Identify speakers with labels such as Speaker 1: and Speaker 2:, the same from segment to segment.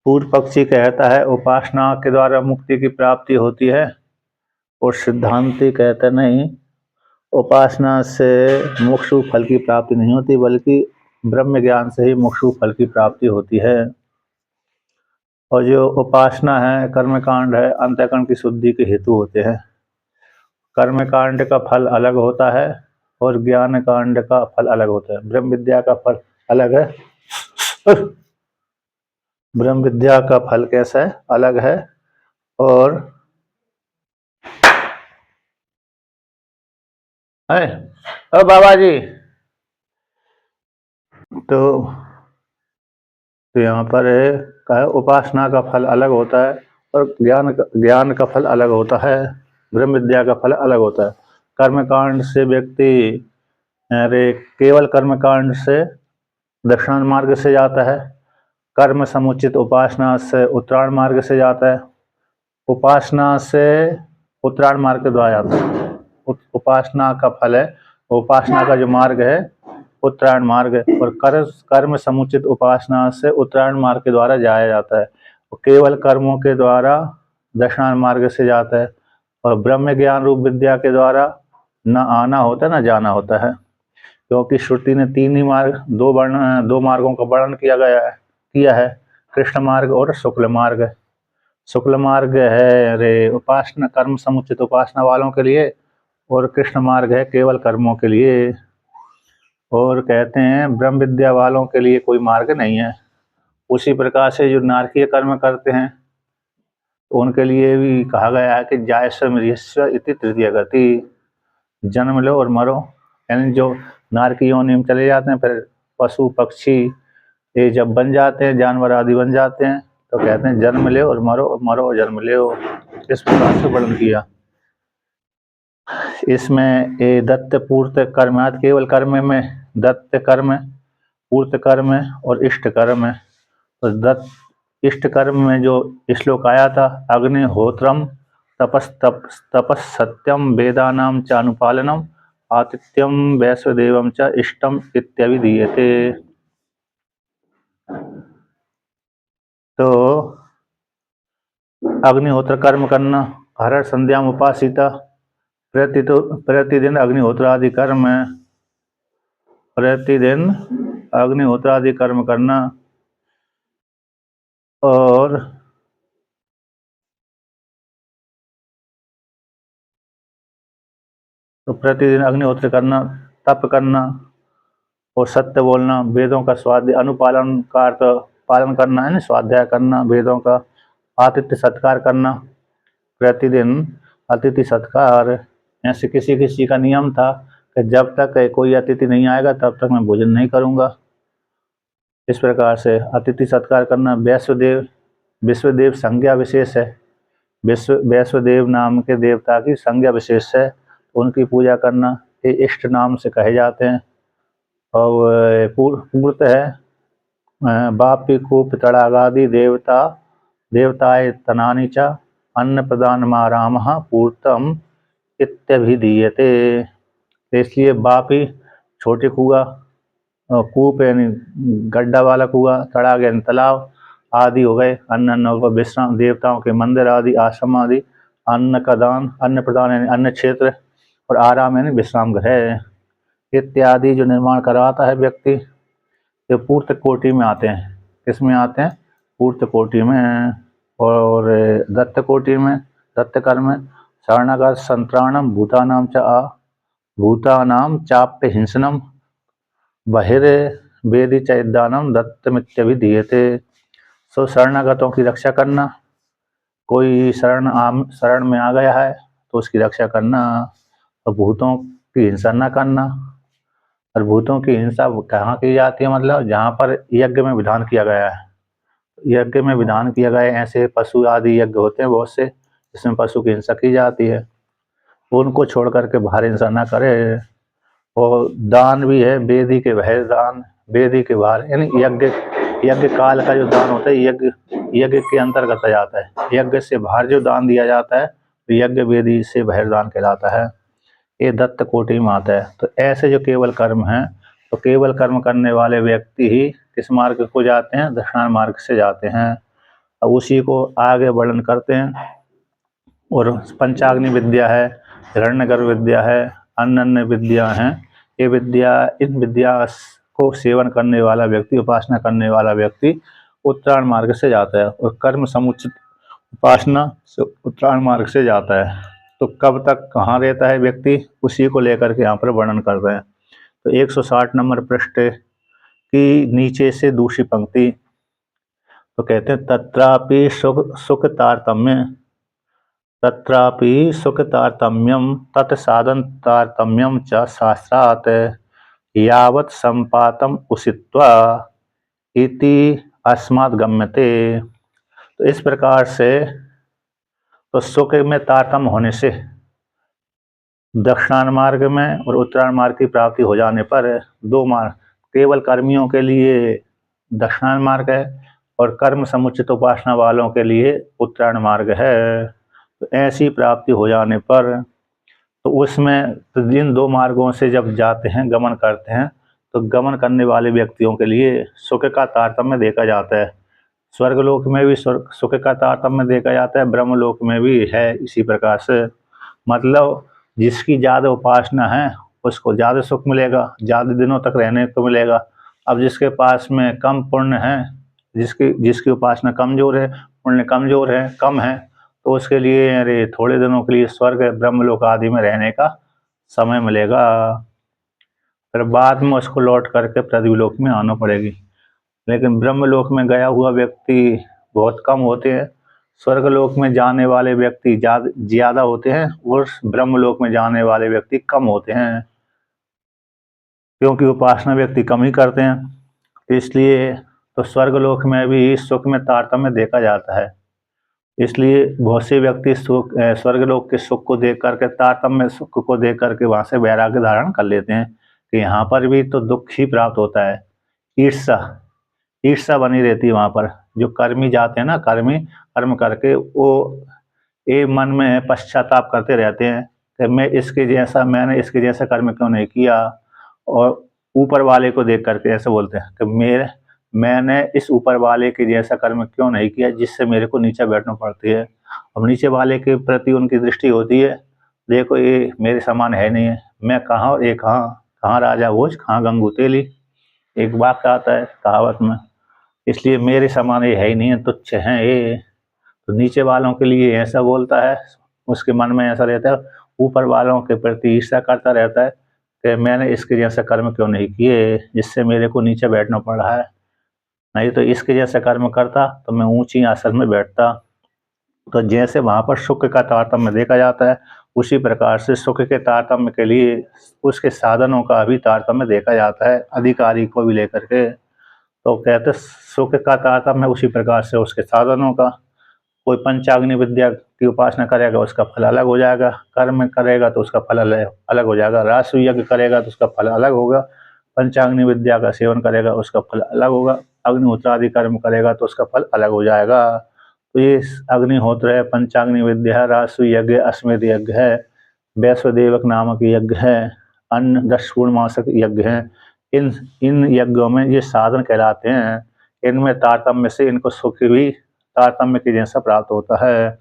Speaker 1: पूर्व पक्षी कहता है उपासना के द्वारा मुक्ति की प्राप्ति होती है, और सिद्धांती कहते नहीं, उपासना से मोक्ष फल की प्राप्ति नहीं होती, बल्कि ब्रह्म ज्ञान से ही मोक्ष फल की प्राप्ति होती है। और जो उपासना है, कर्मकांड है, अंतःकरण की शुद्धि के हेतु होते हैं। कर्मकांड का फल अलग होता है और ज्ञान कांड का फल अलग होता है। ब्रह्म विद्या का फल अलग है। ब्रह्म विद्या का फल कैसा है? अलग है। और है ओ बाबा जी, तो यहाँ पर है कहा उपासना का फल अलग होता है और ज्ञान का फल अलग होता है। ब्रह्म विद्या का फल अलग होता है। कर्मकांड से व्यक्ति अरे केवल कर्मकांड से दक्षिणायन मार्ग से जाता है। कर्म समुचित उपासना से उत्तरायण मार्ग से जाता है। उपासना से उत्तरायण मार्ग के द्वारा जाता है। उपासना का फल है, उपासना का जो मार्ग है उत्तरायण मार्ग है, और कर्म समुचित उपासना से उत्तरायण मार्ग के द्वारा जाया जाता है। केवल कर्मों के द्वारा दक्षिणायन मार्ग से जाता है, और ब्रह्म ज्ञान रूप विद्या के द्वारा न आना होता है न जाना होता है, क्योंकि श्रुति ने तीन ही मार्ग दो मार्गों का वर्णन किया है, कृष्ण मार्ग और शुक्ल मार्ग। शुक्ल मार्ग है रे उपासना कर्म समुचित उपासना वालों के लिए, और कृष्ण मार्ग है केवल कर्मों के लिए। और कहते हैं ब्रह्म विद्या वालों के लिए कोई मार्ग नहीं है। उसी प्रकार से जो नारकीय कर्म करते हैं तो उनके लिए भी कहा गया है कि जायस्व मृष्व इति तृतीय गति, जन्म लो और मरो। यानी जो नारकी योनि में चले जाते हैं, फिर पशु पक्षी ये जब बन जाते हैं, जानवर आदि बन जाते हैं, तो कहते हैं जन्म ले और मरो, मरो और जन्म ले। इस प्रकार से वर्णन किया। इसमें ये दत्त पूर्त कर्म, केवल कर्म में दत्त कर्म, पूर्त कर्म और इष्ट कर्म है। तो दत्त इष्ट कर्म में जो श्लोक आया था, अग्निहोत्रम तपस सत्यम वेदानाम चानुपालनम आतिथ्यम वैश्वदेवम च इष्टम इत्यभिधीयते। तो अग्निहोत्र कर्म करना, हर संध्या उपासिता, प्रतिदिन अग्निहोत्र आदि कर्म, प्रतिदिन अग्निहोत्र आदि कर्म करना, और तो प्रतिदिन अग्निहोत्र करना, तप करना और सत्य बोलना, वेदों का स्वाध्याय अनुपालन का अर्थ पालन करना है ना, स्वाध्याय करना वेदों का, आतिथ्य सत्कार करना, प्रतिदिन अतिथि सत्कार। ऐसे किसी किसी का नियम था कि जब तक कोई अतिथि नहीं आएगा तब तक मैं भोजन नहीं करूंगा। इस प्रकार से अतिथि सत्कार करना। विश्वदेव संज्ञा विशेष है, वैश्वदेव नाम के देवता की संज्ञा विशेष है, उनकी पूजा करना, ये इष्ट नाम से कहे जाते हैं। और पूर्त है बापी कूप तड़ागादि देवताए तनानि च अन्न प्रदान माराम पूर्तम इत्यभिधीयते। इसलिए बापी छोटे कुआ, कूप यानी गड्ढा वाला कुआ, तड़ाग यानी तालाब आदि हो गए, अन्न विश्राम देवताओं के मंदिर आदि, आश्रम आदि, अन्न का दान, अन्न प्रदान यानी अन्न क्षेत्र, और आराम यानी विश्राम गृह इत्यादि जो निर्माण करवाता है व्यक्ति, ये पूर्त कोटि में आते हैं। किस में आते हैं? पूर्त कोटि में। और दत्त कोटि में, दत्त कर्म शरणागत संत्राणम भूतानाम च भूतानाम चाप्य हिंसनम बहिर वेदि चैदानम दत्तमित्यभिधीयते। सो शरणागतों की रक्षा करना, कोई शरण में आ गया है तो उसकी रक्षा करना, और भूतों की हिंसा न करना। और भूतों की हिंसा कहाँ की जाती है? मतलब जहाँ पर यज्ञ में विधान किया गया है। यज्ञ में विधान किया गया ऐसे पशु आदि यज्ञ होते हैं बहुत से, जिसमें पशु की हिंसा की जाती है, उनको छोड़ करके बाहर हिंसा न करे। और दान भी है, वेदी के बाहर दान, वेदी के बाहर यानी यज्ञ काल का जो दान होता है यज्ञ के अंतर्गत जाता है। यज्ञ से बाहर जो दान दिया जाता है तो यज्ञ वेदी से बाहर दान कहलाता है। ये दत्त कोटि में आता है। तो ऐसे जो केवल कर्म हैं, तो केवल कर्म करने वाले व्यक्ति ही किस मार्ग को जाते हैं? दक्षिणायन मार्ग से जाते हैं। अब उसी को आगे वर्णन करते हैं। और पंचाग्नि विद्या है, हिरण्यगर्भ विद्या है, अन्य अन्य विद्या हैं। ये विद्या, इन विद्या को सेवन करने वाला व्यक्ति, उपासना करने वाला व्यक्ति उत्तरायण मार्ग से जाता है, और कर्म समुचित उपासना से उत्तरायण मार्ग से जाता है। तो कब तक कहाँ रहता है व्यक्ति, उसी को लेकर के यहाँ पर वर्णन कर रहे हैं। तो 160 नंबर पृष्ठ की नीचे से दूसरी पंक्ति, तो कहते हैं तत्रापि सुख तारतम्य, तत्रापि सुख तारतम्यम तत्साधन तारतम्यम च शास्त्रात् यावत् संपातम उषित्वा इति अस्मात् गम्यते। तो इस प्रकार से, तो सुख में तारतम्य होने से दक्षिणायन मार्ग में और उत्तरायण मार्ग की प्राप्ति हो जाने पर दो मार्ग, केवल कर्मियों के लिए दक्षिणायन मार्ग है और कर्म समुचित उपासना वालों के लिए उत्तरायण मार्ग है। तो ऐसी प्राप्ति हो जाने पर, तो उसमें तो जिन दो मार्गों से जब जाते हैं, गमन करते हैं, तो गमन करने वाले व्यक्तियों के लिए सुख का तारतम्य देखा जाता है। स्वर्गलोक में भी सुख का तारतम्य देखा जाता है, ब्रह्मलोक में भी है इसी प्रकार से। मतलब जिसकी ज़्यादा उपासना है उसको ज़्यादा सुख मिलेगा, ज़्यादा दिनों तक रहने को मिलेगा। अब जिसके पास में कम पुण्य है, जिसकी उपासना कमज़ोर है, पुण्य कमज़ोर है, कम है, तो उसके लिए अरे थोड़े दिनों के लिए स्वर्ग ब्रह्मलोक आदि में रहने का समय मिलेगा, फिर बाद में उसको लौट करके पृथ्वीलोक में आना पड़ेगी। लेकिन ब्रह्मलोक में गया हुआ व्यक्ति बहुत कम होते हैं, स्वर्गलोक में जाने वाले व्यक्ति ज़्यादा होते हैं और ब्रह्मलोक में जाने वाले व्यक्ति कम होते हैं, क्योंकि उपासना व्यक्ति कम ही करते हैं। तो इसलिए तो स्वर्गलोक में भी सुख में तारतम्य देखा जाता है। इसलिए बहुत से व्यक्ति स्वर्गलोक के सुख को देख करके, तारतम्य सुख को देख करके वहाँ से वैराग्य धारण कर लेते हैं कि यहाँ पर भी तो दुख ही प्राप्त होता है। ईर्ष्या बनी रहती है वहाँ पर। जो कर्मी जाते हैं ना, कर्म करके वो ये मन में पश्चाताप करते रहते हैं कि मैंने इसके जैसा कर्म क्यों नहीं किया, और ऊपर वाले को देख करके ऐसे बोलते हैं कि मैंने इस ऊपर वाले के जैसा कर्म क्यों नहीं किया जिससे मेरे को नीचे बैठना पड़ती है। अब नीचे वाले के प्रति उनकी दृष्टि होती है, देखो ये मेरे समान है नहीं है, मैं कहाँ और ये कहाँ राजा भोज कहाँ गंगू तेली, एक वाक्य आता है कहावत में। इसलिए मेरे समान ये है ही नहीं है, तुच्छ हैं ये। तो नीचे वालों के लिए ऐसा बोलता है, उसके मन में ऐसा रहता है, ऊपर वालों के प्रति ईर्ष्या करता रहता है कि मैंने इसके जैसा कर्म क्यों नहीं किए जिससे मेरे को नीचे बैठना पड़ रहा है, नहीं तो इसके जैसा कर्म करता तो मैं ऊंची आसन में बैठता। तो जैसे वहाँ पर सुख का तारतम्य देखा जाता है, उसी प्रकार से सुख के तारतम्य के लिए उसके साधनों का भी तारतम्य देखा जाता है, अधिकारी को भी लेकर के। तो कहते सुख का तारतम्य उसी प्रकार से उसके साधनों का। कोई पंचाग्नि विद्या की उपासना करेगा उसका फल अलग हो जाएगा, कर्म करेगा तो उसका फल अलग हो जाएगा, राजसूय यज्ञ करेगा तो उसका फल अलग होगा, पंचाग्नि विद्या का सेवन करेगा उसका फल अलग होगा, अग्निहोत्र आदि कर्म करेगा तो उसका फल अलग हो जाएगा। तो ये अग्निहोत्र है, पंचाग्नि विद्या है, राजसूय यज्ञ, अश्वमेध यज्ञ है, वैश्वदेवक नामक यज्ञ है, अन्य 10 पूर्णमासिक यज्ञ हैं। इन यज्ञों में ये साधन कहलाते हैं। इनमें तारतम्य से इनको सुख भी तारतम्य के जैसा प्राप्त होता है।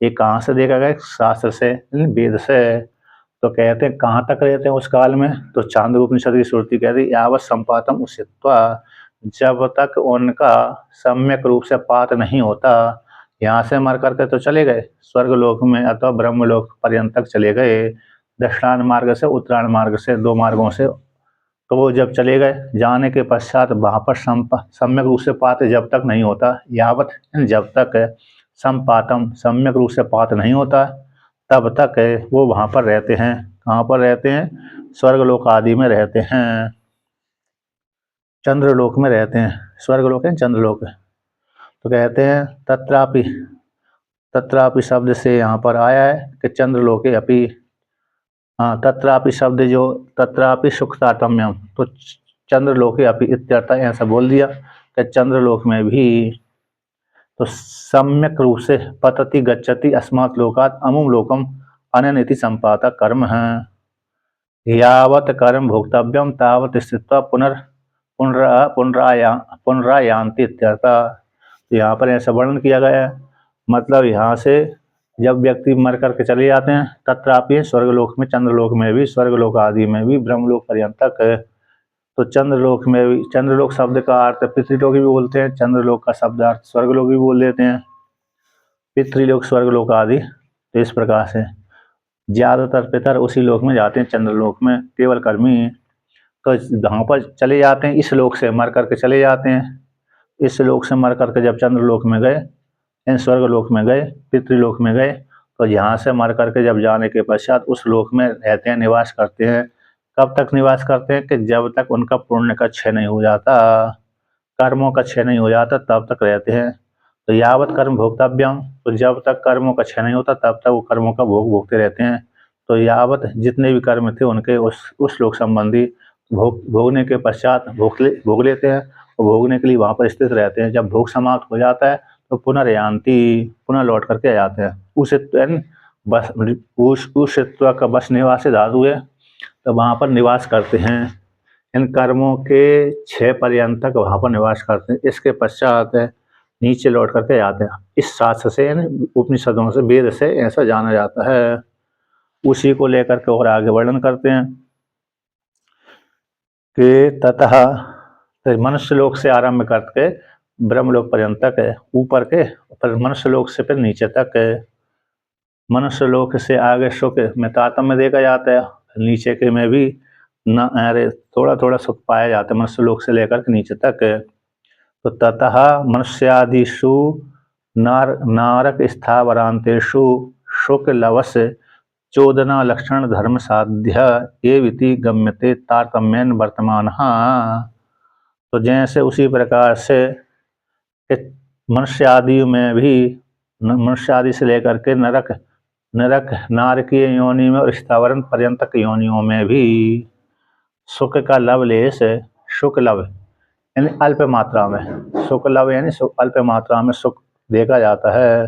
Speaker 1: ये कहाँ से देखा गया? शास्त्र से, वेद से। तो कहते हैं कहाँ तक रहते हैं उस काल में? तो चांद्र उपनिषद की श्रुति कहती है यावत संपातम उषित्वा, जब तक उनका सम्यक रूप से पात नहीं होता। यहाँ से मर करके तो चले गए स्वर्गलोक में अथवा ब्रह्मलोक पर्यंत तक चले गए, दक्षिणायन मार्ग से उत्तरायण मार्ग से, दो मार्गों से। तो वो जब चले गए, जाने के पश्चात वहाँ पर सम्यक रूप से पात जब तक नहीं होता, यावत जब तक संपातम सम्यक रूप से पात नहीं होता, तब तक वो वहाँ पर रहते हैं। कहाँ पर रहते हैं? स्वर्गलोक आदि में रहते हैं, चंद्रलोक में रहते हैं। स्वर्गलोक है, चंद्रलोक है। तो कहते हैं तत्रापि, तत्रापि शब्द से यहाँ पर आया है कि चंद्रलोके अपि। हाँ, तत्रापि शब्द जो तत्रापि सुख तारतम्यम, तो चंद्रलोके अपि इत्यर्थ ऐसा बोल दिया कि चंद्रलोक में भी तो सम्यक रूप से पतति गच्छति अस्मात् लोकात् अमुम लोकम अननिति संपाता कर्म है। यावत कर्म भोक्तव्यम तावत स्थित्वा पुनरायान्ति इत्यर्थ। तो यहाँ पर ऐसा वर्णन किया गया है। मतलब यहाँ से जब व्यक्ति मर करके चले जाते हैं तत्रापि स्वर्गलोक में, चंद्रलोक में भी, स्वर्गलोक आदि में भी, ब्रह्मलोक पर्यंतक। तो चंद्रलोक में भी, चंद्रलोक शब्द का अर्थ पितृलोक भी बोलते हैं, चंद्रलोक का शब्द अर्थ स्वर्गलोक भी बोल देते हैं, पितृलोक स्वर्गलोक आदि। तो इस प्रकार से ज्यादातर पितर उसी लोक में जाते हैं, चंद्रलोक में, केवल कर्मी तो वहाँ पर चले जाते हैं, इस लोक से मर करके चले जाते हैं। इस लोक से मर करके जब चंद्रलोक में गए, इन स्वर्गलोक में गए, पितृलोक में गए, तो यहाँ से मर करके जब जाने के पश्चात उस लोक में रहते हैं, निवास करते हैं। कब तक निवास करते हैं कि जब तक उनका पुण्य का क्षय नहीं हो जाता, कर्मों का क्षय नहीं हो जाता, तब तक रहते हैं। तो यावत कर्म भोक्तव्यम, तो जब तक कर्मों का क्षय नहीं होता तब तक वो कर्मों का भोग भोगते रहते हैं। तो यावत जितने भी कर्म थे उनके उस लोक संबंधी भोगने के पश्चात भोग लेते हैं और भोगने के लिए वहाँ पर स्थित रहते हैं। जब भोग समाप्त हो जाता है तो पुनर्यान्ति, पुनः लौट करके आ जाते हैं। उस का बस निवास धातु है, तो वहाँ पर निवास करते हैं। इन कर्मों के 6 पर्यंत तक वहाँ पर निवास करते हैं। इसके पश्चात नीचे लौट करके आते हैं। इस शास्त्र से, उपनिषदों से, वेद से ऐसा जाना जाता है। उसी को लेकर के और आगे वर्णन करते हैं कि ततः, तो मनुष्य लोक से आरंभ करके ब्रह्मलोक पर्यंत तक है, ऊपर के, फिर मनुष्य लोक से फिर नीचे तक है। मनुष्य लोक से आगे सुख में तारतम्य देखा जाता है, नीचे के में भी न अरे थोड़ा थोड़ा सुख पाया जाता है, मनुष्य लोक से लेकर के नीचे तक है। तो ततः मनुष्यादिषु नारक स्थावरांतेषु शुक लवस चोदना लक्षण धर्म साध्य एविति गम्यते तारतम्येन वर्तमान। तो जैसे उसी प्रकार से मनुष्य आदि में भी, मनुष्य आदि से लेकर के नरक नारकीय योनि में और स्थावरण पर्यंतक योनियों में भी सुख का लवलेश, सुख लव यानी अल्प मात्रा में, सुख लव यानी अल्प मात्रा में सुख देखा जाता है।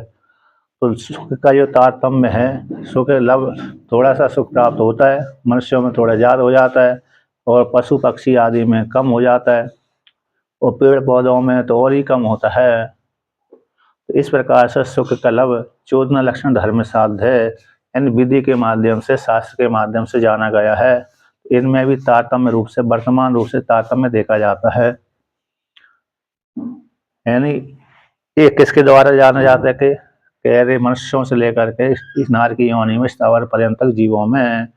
Speaker 1: तो सुख का जो तारतम्य है, सुख लव, थोड़ा सा सुख प्राप्त होता है, मनुष्यों में थोड़ा ज़्यादा हो जाता है और पशु पक्षी आदि में कम हो जाता है और पेड़ पौधों में तो और ही कम होता है। तो इस प्रकार से सुख का लव चोदना लक्षण धर्म साध्य है, इन विधि के माध्यम से, शास्त्र के माध्यम से जाना गया है। इनमें भी तारतम्य रूप से, वर्तमान रूप से तारतम्य देखा जाता है। यानी ये किसके द्वारा जाना जाता है कि अरे मनुष्यों से लेकर के इस नार की योनि में, स्थावर पर्यंतक जीवों में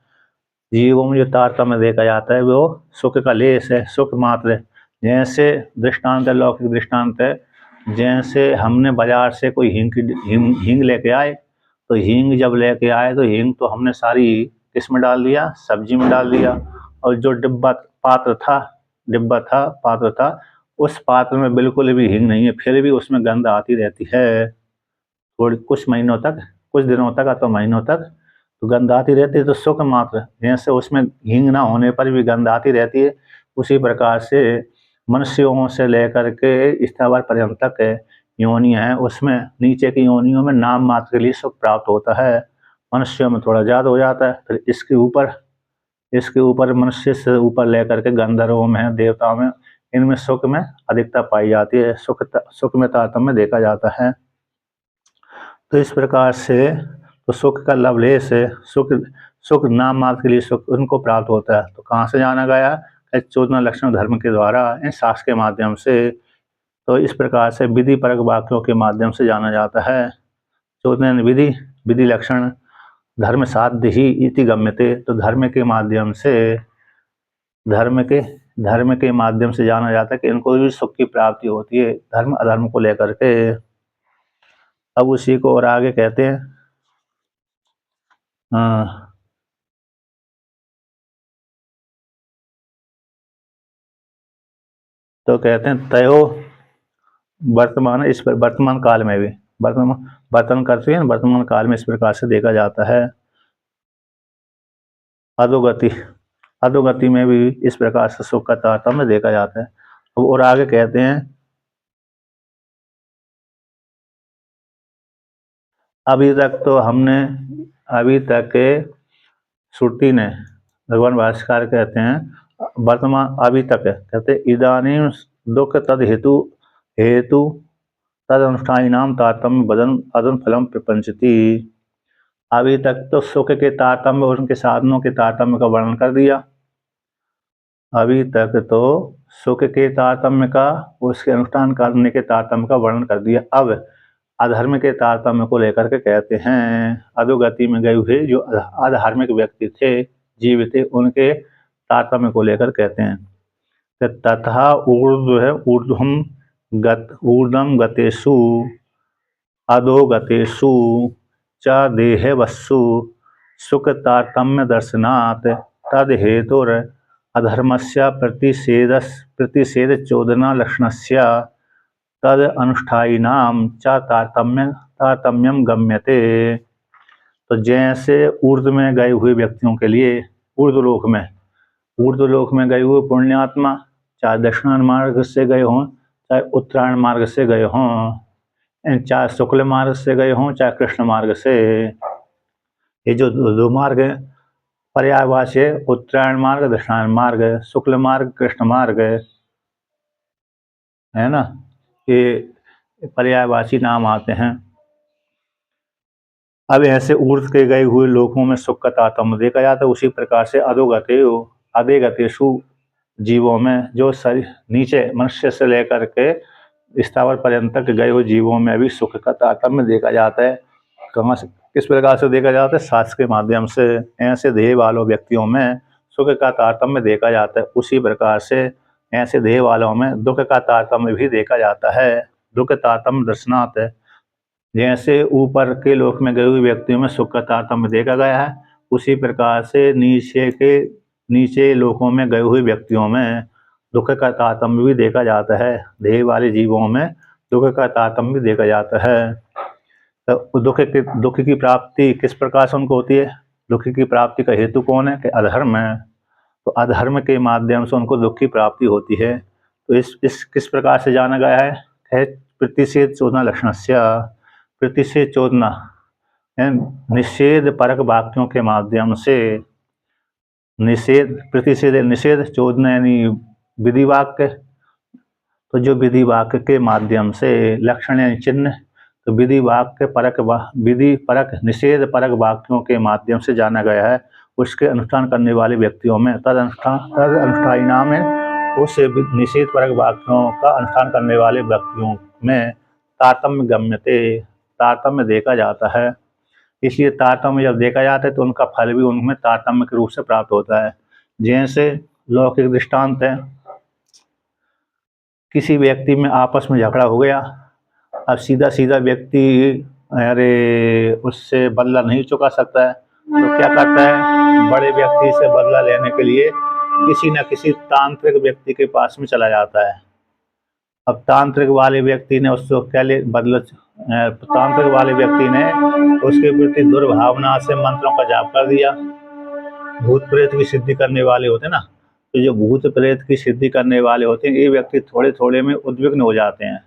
Speaker 1: जो तारतम्य देखा जाता है वो सुख का लेस है, सुख मात्र। जैसे दृष्टांत है, लौकिक दृष्टांत है, जैसे हमने बाजार से कोई हींग लेके आए, तो हींग जब लेके आए तो हींग तो हमने सारी किस में डाल दिया, सब्जी में डाल दिया, और जो पात्र था, उस पात्र में बिल्कुल भी हींग नहीं है, फिर भी उसमें गंध आती रहती है। थोड़ी कुछ महीनों तक, कुछ दिनों तक अथवा महीनों तक तो गंध आती रहती है। तो सुख मात्र, जैसे उसमें हींग ना होने पर भी गंध आती रहती है, उसी प्रकार से मनुष्यों से लेकर के स्थावर पर्यंत तक योनियाँ हैं, उसमें नीचे की योनियों में नाम मात्र के लिए सुख प्राप्त होता है। मनुष्यों में थोड़ा ज़्यादा हो जाता है, फिर इसके ऊपर मनुष्य से ऊपर लेकर के गंधर्वों में, देवताओं में, इनमें सुख में अधिकता पाई जाती है, सुख में तारतम्य देखा जाता है। तो इस प्रकार से तो सुख का लवलेश है, सुख नाम मात्र के लिए सुख उनको प्राप्त होता है। तो कहाँ से जाना गया, 14 लक्षण धर्म के द्वारा, इन शास्त्र के माध्यम से। तो इस प्रकार से विधि परक वाक्यों के माध्यम से जाना जाता है। 14 विधि लक्षण धर्म साध्य ही इति गम्यते, तो धर्म के माध्यम से जाना जाता है कि इनको भी सुख की प्राप्ति होती है, धर्म अधर्म को लेकर के। अब उसी को और आगे कहते हैं, तो कहते हैं तयो वर्तमान, इस पर वर्तमान काल में भी, वर्तमान करते हैं, वर्तमान काल में इस प्रकार से देखा जाता है। अधोगति में भी इस प्रकार से सुख का तारतम्य देखा जाता है। अब और आगे कहते हैं, अभी तक के श्रुति ने, भगवान भाष्यकार कहते हैं वर्तमान, अभी तक कहते इदानीं दुख तद हेतु तद अनुष्ठाई नाम तारतम्य बदन अदन फलम प्रपंचती। अभी तक तो सुख के तारतम्य और उनके साधनों के तारतम्य का वर्णन कर दिया। अभी तक तो सुख के तारतम्य का, उसके अनुष्ठान करने के तारतम्य का वर्णन कर दिया। अब अधर्म के तारतम्य को लेकर के कहते हैं, अधोगति में गए हुए जो अधार्मिक व्यक्ति थे, जीव थे, उनके तारतम्य को लेकर कहते हैं कि तथा ऊर्ध्व है ऊर्ध्वम गतेषु अधोगतेषु च देहवस्सु सुख तारतम्य दर्शनात् तद हेतुर अधर्मस्य प्रतिषेध चोदना लक्षणस्य तद अनुष्ठायिनाम च तारतम्यम गम्यते। तो जैसे ऊर्ध्व में गए हुए व्यक्तियों के लिए, ऊर्ध्वलोक में गए हुए पुण्यात्मा, चाहे दक्षिणायन मार्ग से गए हों, चाहे उत्तरायण मार्ग से गए हों, चाहे शुक्ल मार्ग से गए हों, चाहे कृष्ण मार्ग से, ये जो दो मार्ग हैं पर्यायवाची है, उत्तरायण मार्ग, दक्षिणायन मार्ग, शुक्ल मार्ग, कृष्ण मार्ग, है ना, ये पर्यायवाची नाम आते हैं। अब ऐसे ऊर्ध्व के गए हुए लोकों में सुख का तारतम्य देखा जाता है। उसी प्रकार से अधोगतेषु जीवों में, जो शरीर नीचे मनुष्य से लेकर के स्थावर पर्यंत तक गए हुए जीवों में भी सुख का तारतम्य देखा जाता है। कहाँ से, किस प्रकार से देखा जाता है? शास्त्र के माध्यम से। ऐसे देह वालों व्यक्तियों में सुख का तारतम्य देखा जाता है। उसी प्रकार से ऐसे देह वालों में दुख का तारतम्य भी देखा जाता है। दुख तारतम्य दर्शनात् है, जैसे ऊपर के लोक में गए हुए व्यक्तियों में सुख का तारतम्य देखा गया है, उसी प्रकार से नीचे लोकों में गए हुए व्यक्तियों में दुख का तारतम्य भी देखा जाता है। देह वाले जीवों में दुख का तारतम्य भी देखा जाता है। तो दुख की प्राप्ति किस प्रकार से उनको होती है? दुख की प्राप्ति का हेतु कौन है? कि अधर्म है। तो अधर्म के माध्यम से उनको दुख की प्राप्ति होती है। तो इस किस प्रकार से जाना गया है? प्रतिषेध चोदना लक्षणस्य। प्रतिषेध चोदना निषेध परक वाक्यों के माध्यम से, निषेध चोदना यानी विधि वाक्य। तो जो विधि वाक्य के माध्यम से, लक्षण यानी चिन्ह, तो विधि परक निषेध परक वाक्यों के माध्यम से जाना गया है। उसके अनुष्ठान करने वाले व्यक्तियों में तद अनुष्ठाई नाम है, उस निषेध परक वाक्यों का अनुष्ठान करने वाले व्यक्तियों में तारतम्य गम्यते, तारतम्य देखा जाता है। इसलिए तारतम्य जब देखा जाता है तो उनका फल भी उनमें तारतम्य के रूप से प्राप्त होता है। जैसे लौकिक दृष्टांत है, किसी व्यक्ति में आपस में झगड़ा हो गया। अब सीधा व्यक्ति अरे उससे बदला नहीं चुका सकता है, तो क्या करता है? बड़े व्यक्ति से बदला लेने के लिए किसी न किसी तांत्रिक व्यक्ति के पास में चला जाता है। अब तांत्रिक वाले व्यक्ति ने उसको तांत्रिक वाले व्यक्ति ने उसके प्रति दुर्भावना से मंत्रों का जाप कर दिया। भूत प्रेत की सिद्धि करने वाले होते हैं ना, तो जो भूत प्रेत की सिद्धि करने वाले होते हैं, ये व्यक्ति थोड़े थोड़े में उद्विग्न हो जाते हैं।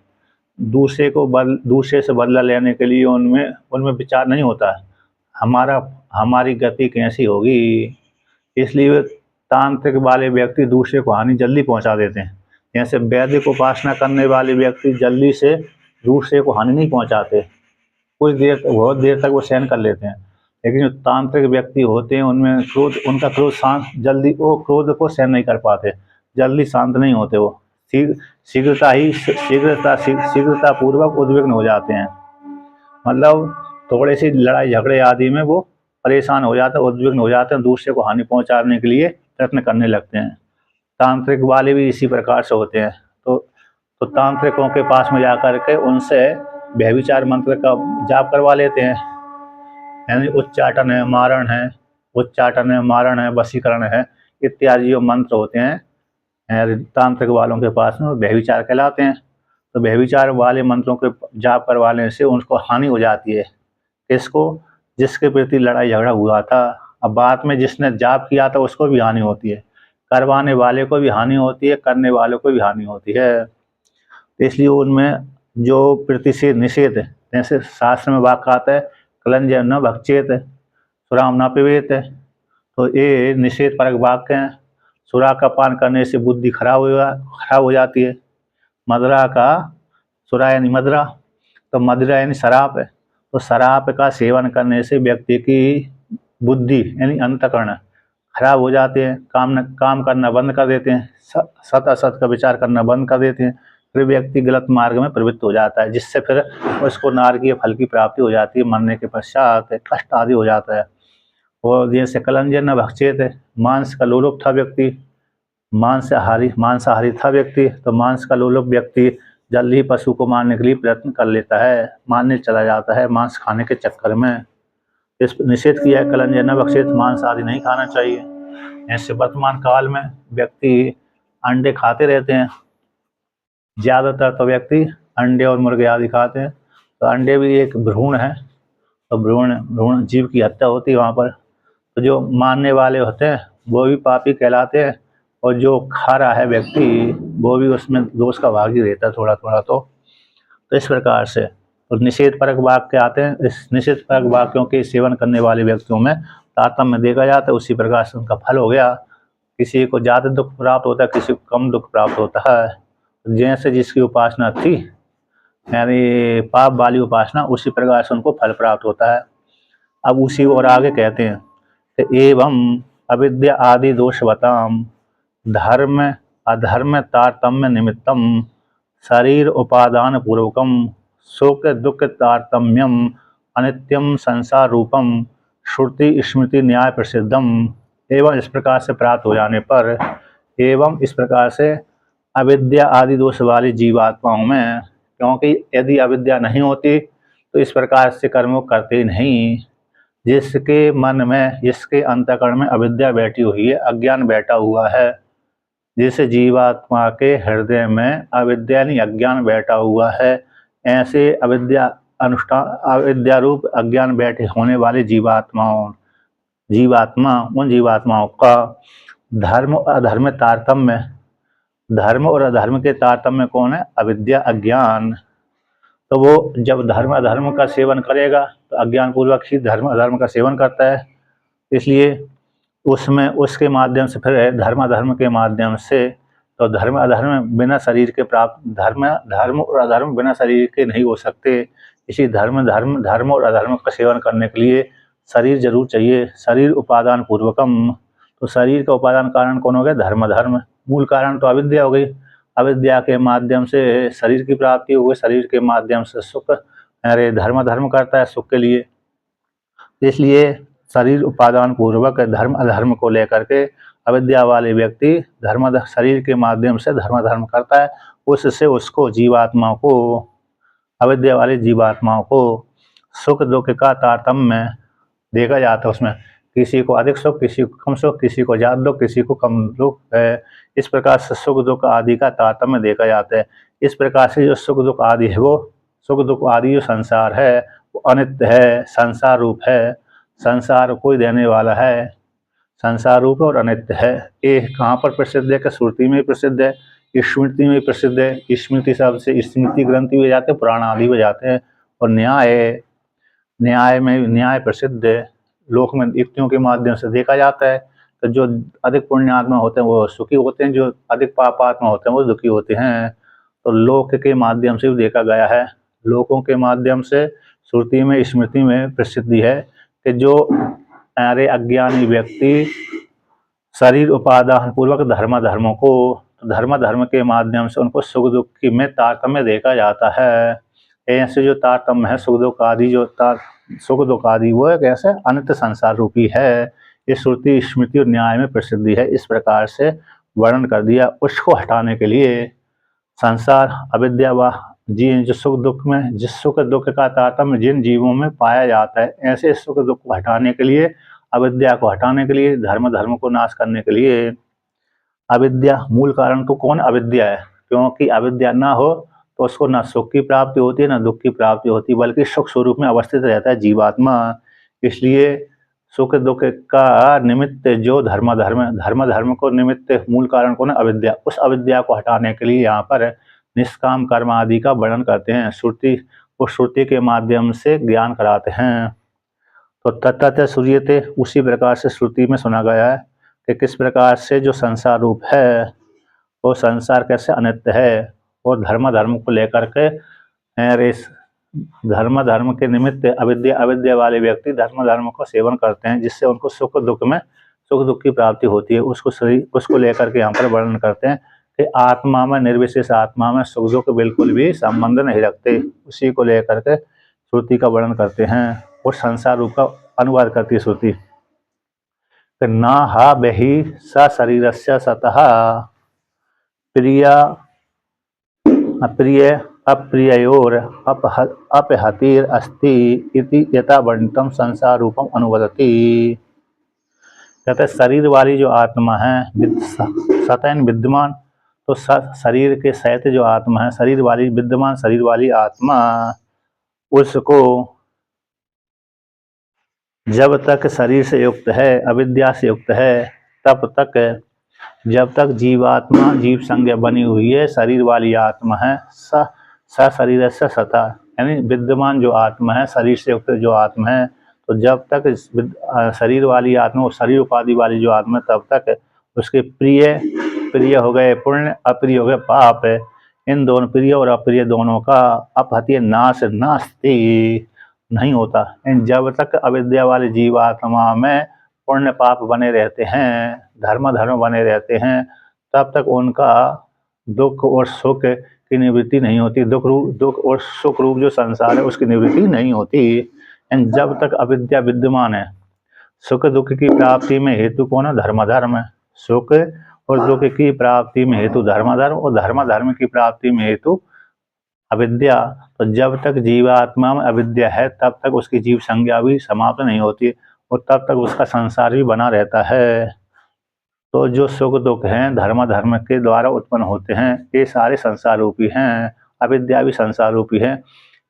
Speaker 1: दूसरे से बदला लेने के लिए उनमें विचार नहीं होता है हमारी गति कैसी होगी। इसलिए वे तांत्रिक वाले व्यक्ति दूसरे को हानि जल्दी पहुंचा देते हैं। जैसे वैदिक उपासना करने वाले व्यक्ति जल्दी से दूसरे को हानि नहीं पहुंचाते, बहुत देर तक वो सहन कर लेते हैं। लेकिन जो तांत्रिक व्यक्ति होते हैं उनमें उनका क्रोध शांत जल्दी, वो क्रोध को सहन नहीं कर पाते, जल्दी शांत नहीं होते। वो शीघ्रता पूर्वक उद्विग्न हो जाते हैं। मतलब थोड़े सी लड़ाई झगड़े आदि में वो परेशान हो जाते हैं, उद्विग्न हो जाते हैं, दूसरे को हानि पहुंचाने के लिए प्रयत्न करने लगते हैं। तांत्रिक वाले भी इसी प्रकार से होते हैं। तो तांत्रिकों के पास में जाकर के उनसे व्यभिचार मंत्र का जाप करवा लेते हैं, यानी उच्चाटन है, मारण है, वशीकरण है, इत्यादि जो मंत्र होते हैं तांत्रिक वालों के पास में, व्यभिचार कहलाते हैं। तो व्यभिचार वाले मंत्रों के जाप करवाने से उनको हानि हो जाती है। किसको? जिसके प्रति लड़ाई झगड़ा हुआ था। अब बाद में जिसने जाप किया था उसको भी हानि होती है, करवाने वाले को भी हानि होती है, करने वालों को भी हानि होती है। इसलिए उनमें जो प्रतिषेध निषेध, जैसे शास्त्र में वाक्य आता है कलंज न भक्षेत सुराम न पिबेत, तो ये निषेध परक वाक्य हैं। सुरा का पान करने से बुद्धि खराब हो जाती है। सुरा यानी मदरा, तो मदिरा यानी शराब है, तो शराब का सेवन करने से व्यक्ति की बुद्धि यानी अंतःकरण खराब हो जाते हैं, काम करना बंद कर देते हैं, सत असत का विचार करना बंद कर देते हैं, फिर व्यक्ति गलत मार्ग में प्रवृत्त हो जाता है, जिससे फिर उसको नारकीय फल की प्राप्ति हो जाती है, मरने के पश्चात कष्ट आदि हो जाता है। और जैसे कलंजर न भक्षेत है, मांस का लोलुप था व्यक्ति, मांसाहारी था व्यक्ति, तो मांस का लोलुप व्यक्ति जल्दी ही पशु को मारने के लिए प्रयत्न कर लेता है, मारने चला जाता है मांस खाने के चक्कर में। इस निषेध किया है कलंजर न भक्षेत, मांस आदि नहीं खाना चाहिए। ऐसे वर्तमान काल में व्यक्ति अंडे खाते रहते हैं, ज़्यादातर तो व्यक्ति अंडे और मुर्गे आदि खाते हैं, तो अंडे भी एक भ्रूण है, तो भ्रूण जीव की हत्या होती है वहाँ पर, तो जो मारने वाले होते हैं वो भी पापी कहलाते हैं, और जो खा रहा है व्यक्ति वो भी उसमें दोष का भागी रहता है थोड़ा थोड़ा। तो इस प्रकार से तो निषेध परक वाक्य आते हैं, इस निषेध परक वाक्यों के सेवन करने वाले व्यक्तियों में तारतम्य देखा जाता है, उसी प्रकार से उनका फल हो गया, किसी को ज़्यादा दुख प्राप्त होता है, किसी को कम दुख प्राप्त होता है। जैसे जिसकी उपासना थी यानी पाप वाली उपासना, उसी प्रकार से उनको फल प्राप्त होता है। अब उसी और आगे कहते हैं कि एवं अविद्या आदि दोषवताम धर्म अधर्म तारतम्य निमित्तम शरीर उपादान पूर्वकम सुख दुख तारतम्यम अनित्यम संसार रूपम श्रुति स्मृति न्याय प्रसिद्धम। एवं इस प्रकार से प्राप्त हो जाने पर, एवं इस प्रकार से अविद्या आदि दोष वाली जीवात्माओं में, क्योंकि यदि अविद्या नहीं होती तो इस प्रकार से कर्मों करते ही नहीं। जिसके मन में, जिसके अंतःकरण में अविद्या बैठी हुई है, अज्ञान बैठा हुआ है, जिस जीवात्मा के हृदय में अविद्या नहीं अज्ञान बैठा हुआ है, ऐसे अविद्या रूप अज्ञान बैठे होने वाले उन जीवात्माओं का धर्म अधर्म तारतम्य, धर्म और अधर्म के तारतम्य कौन है? अविद्या अज्ञान। तो वो जब धर्म अधर्म का सेवन करेगा तो अज्ञान पूर्वक ही धर्म अधर्म का सेवन करता है, इसलिए उसमें उसके माध्यम से फिर धर्म अधर्म के माध्यम से, तो धर्म अधर्म बिना शरीर के प्राप्त, धर्म और अधर्म बिना शरीर के नहीं हो सकते। इसी धर्म और अधर्म का सेवन करने के लिए शरीर जरूर चाहिए, शरीर उपादान पूर्वकम। तो शरीर का उपादान कारण कौन हो गया? धर्म अधर्म। मूल कारण तो अविद्या हो गई, अविद्या के माध्यम से शरीर की प्राप्ति हो गई, शरीर के माध्यम से सुख, अरे धर्म धर्म करता है सुख के लिए, इसलिए शरीर उपादान पूर्वक धर्म अधर्म को लेकर के अविद्या वाले व्यक्ति शरीर के माध्यम से धर्म धर्म करता है, उससे उसको जीवात्मा को, अविद्या वाले जीवात्माओं को सुख दुख का तारतम्य देखा जाता है। उसमें किसी को अधिक सुख, किसी को कम सुख, किसी को ज़्यादा दुख, किसी को कम दुख है, इस प्रकार से सुख दुख आदि का तारतम्य देखा जाता है। इस प्रकार से जो सुख दुख आदि है, वो सुख दुख आदि जो संसार है वो अनित्य है, संसार रूप है, संसार कोई देने वाला है, संसार रूप और अनित्य है। ये कहाँ पर प्रसिद्ध है? कि श्रुति में प्रसिद्ध है, स्मृति में प्रसिद्ध है। स्मृति शब्द से स्मृति ग्रंथि भी जाते हैं, पुराण आदि भी जाते हैं, और न्याय में न्याय प्रसिद्ध है, लोक में युक्तियों के माध्यम से देखा जाता है। तो जो अधिक पुण्यात्मा होते हैं वो सुखी होते हैं, जो अधिक पापात्मा होते हैं वो दुखी होते हैं। तो लोक के माध्यम से भी देखा गया है, लोकों के माध्यम से श्रुति में स्मृति में प्रसिद्धि है कि जो अरे अज्ञानी व्यक्ति शरीर उपादान पूर्वक धर्म धर्म के माध्यम से उनको सुख दुख की में तारतम्य देखा जाता है। ऐसे जो तारतम्य है सुख दुख आदि वो एक ऐसे अनित्य संसार रूपी है। ये श्रुति स्मृति और न्याय में प्रसिद्धि है, इस प्रकार से वर्णन कर दिया। उसको हटाने के लिए संसार अविद्या व जो सुख दुख में, जिस सुख दुख का तारतम्य जिन जीवों में पाया जाता है, ऐसे सुख दुख को हटाने के लिए, अविद्या को हटाने के लिए, धर्म को नाश करने के लिए, अविद्या मूल कारण तो कौन? अविद्या है, क्योंकि अविद्या ना हो तो उसको ना सुख की प्राप्ति होती है ना दुख की प्राप्ति होती, बल्कि सुख स्वरूप में अवस्थित रहता है जीवात्मा। इसलिए सुख दुख का निमित्त जो धर्म को निमित्त मूल कारण कौन है? अविद्या। उस अविद्या को हटाने के लिए यहाँ पर निष्काम कर्म आदि का वर्णन करते हैं, श्रुति के माध्यम से ज्ञान कराते हैं। तो तत्तः सूर्यते, उसी प्रकार से श्रुति में सुना गया है कि किस प्रकार से जो संसार रूप है वो संसार कैसे अनित्य है, और धर्म को लेकर के धर्म के निमित्त अविद्या वाले व्यक्ति धर्म को सेवन करते हैं, जिससे उनको सुख दुख की प्राप्ति होती है। उसको लेकर के यहाँ पर वर्णन करते हैं कि आत्मा में, निर्विशेष आत्मा में सुख दुख बिल्कुल भी संबंध नहीं रखते। उसी को लेकर के श्रुति का वर्णन करते हैं और संसार रूप का अनुवाद करती है श्रुति। ना हा बहि स शरीरस्य सतः प्रिया अप्रिय अप्रिययोर अपहतिर अस्ति इति यथा वर्णितम संसार रूपम अनुवदति। कहते शरीर वाली जो आत्मा है सतैन विद्यमान, तो शरीर के सहित जो आत्मा है, शरीर वाली विद्यमान शरीर वाली आत्मा, उसको जब तक शरीर से युक्त है, अविद्या से युक्त है, तब तक, जब तक जीवात्मा जीव संज्ञा बनी हुई है, शरीर वाली आत्मा है, स शरीर से सता, यानी विद्यमान जो आत्मा है, शरीर से युक्त जो आत्मा है, तो जब तक शरीर वाली आत्मा और शरीर उपाधि वाली जो आत्मा है, तब तक उसके प्रिय हो गए पुण्य, अप्रिय हो गए पाप। इन दोनों प्रिय और अप्रिय दोनों का अपहति नाश नास्ति नहीं होता। जब तक अविद्या वाले जीवात्मा में पुण्य पाप बने रहते हैं, धर्म बने रहते हैं, तब तक उनका दुख और सुख की निवृत्ति नहीं होती। दुख और सुख रूप जो संसार है उसकी निवृत्ति नहीं होती। जब तक अविद्या विद्यमान है, सुख दुख की प्राप्ति में हेतु कौन है? धर्म है। सुख और दुख की प्राप्ति में हेतु धर्म और धर्म की प्राप्ति में हेतु अविद्या। तो जब तक जीवात्मा में अविद्या है, तब तक उसकी जीव संज्ञा भी समाप्त नहीं होती और तब तक उसका संसार भी बना रहता है। तो जो सुख दुख हैं धर्म के द्वारा उत्पन्न होते हैं, ये सारे संसार रूपी हैं। अविद्या भी संसार रूपी है।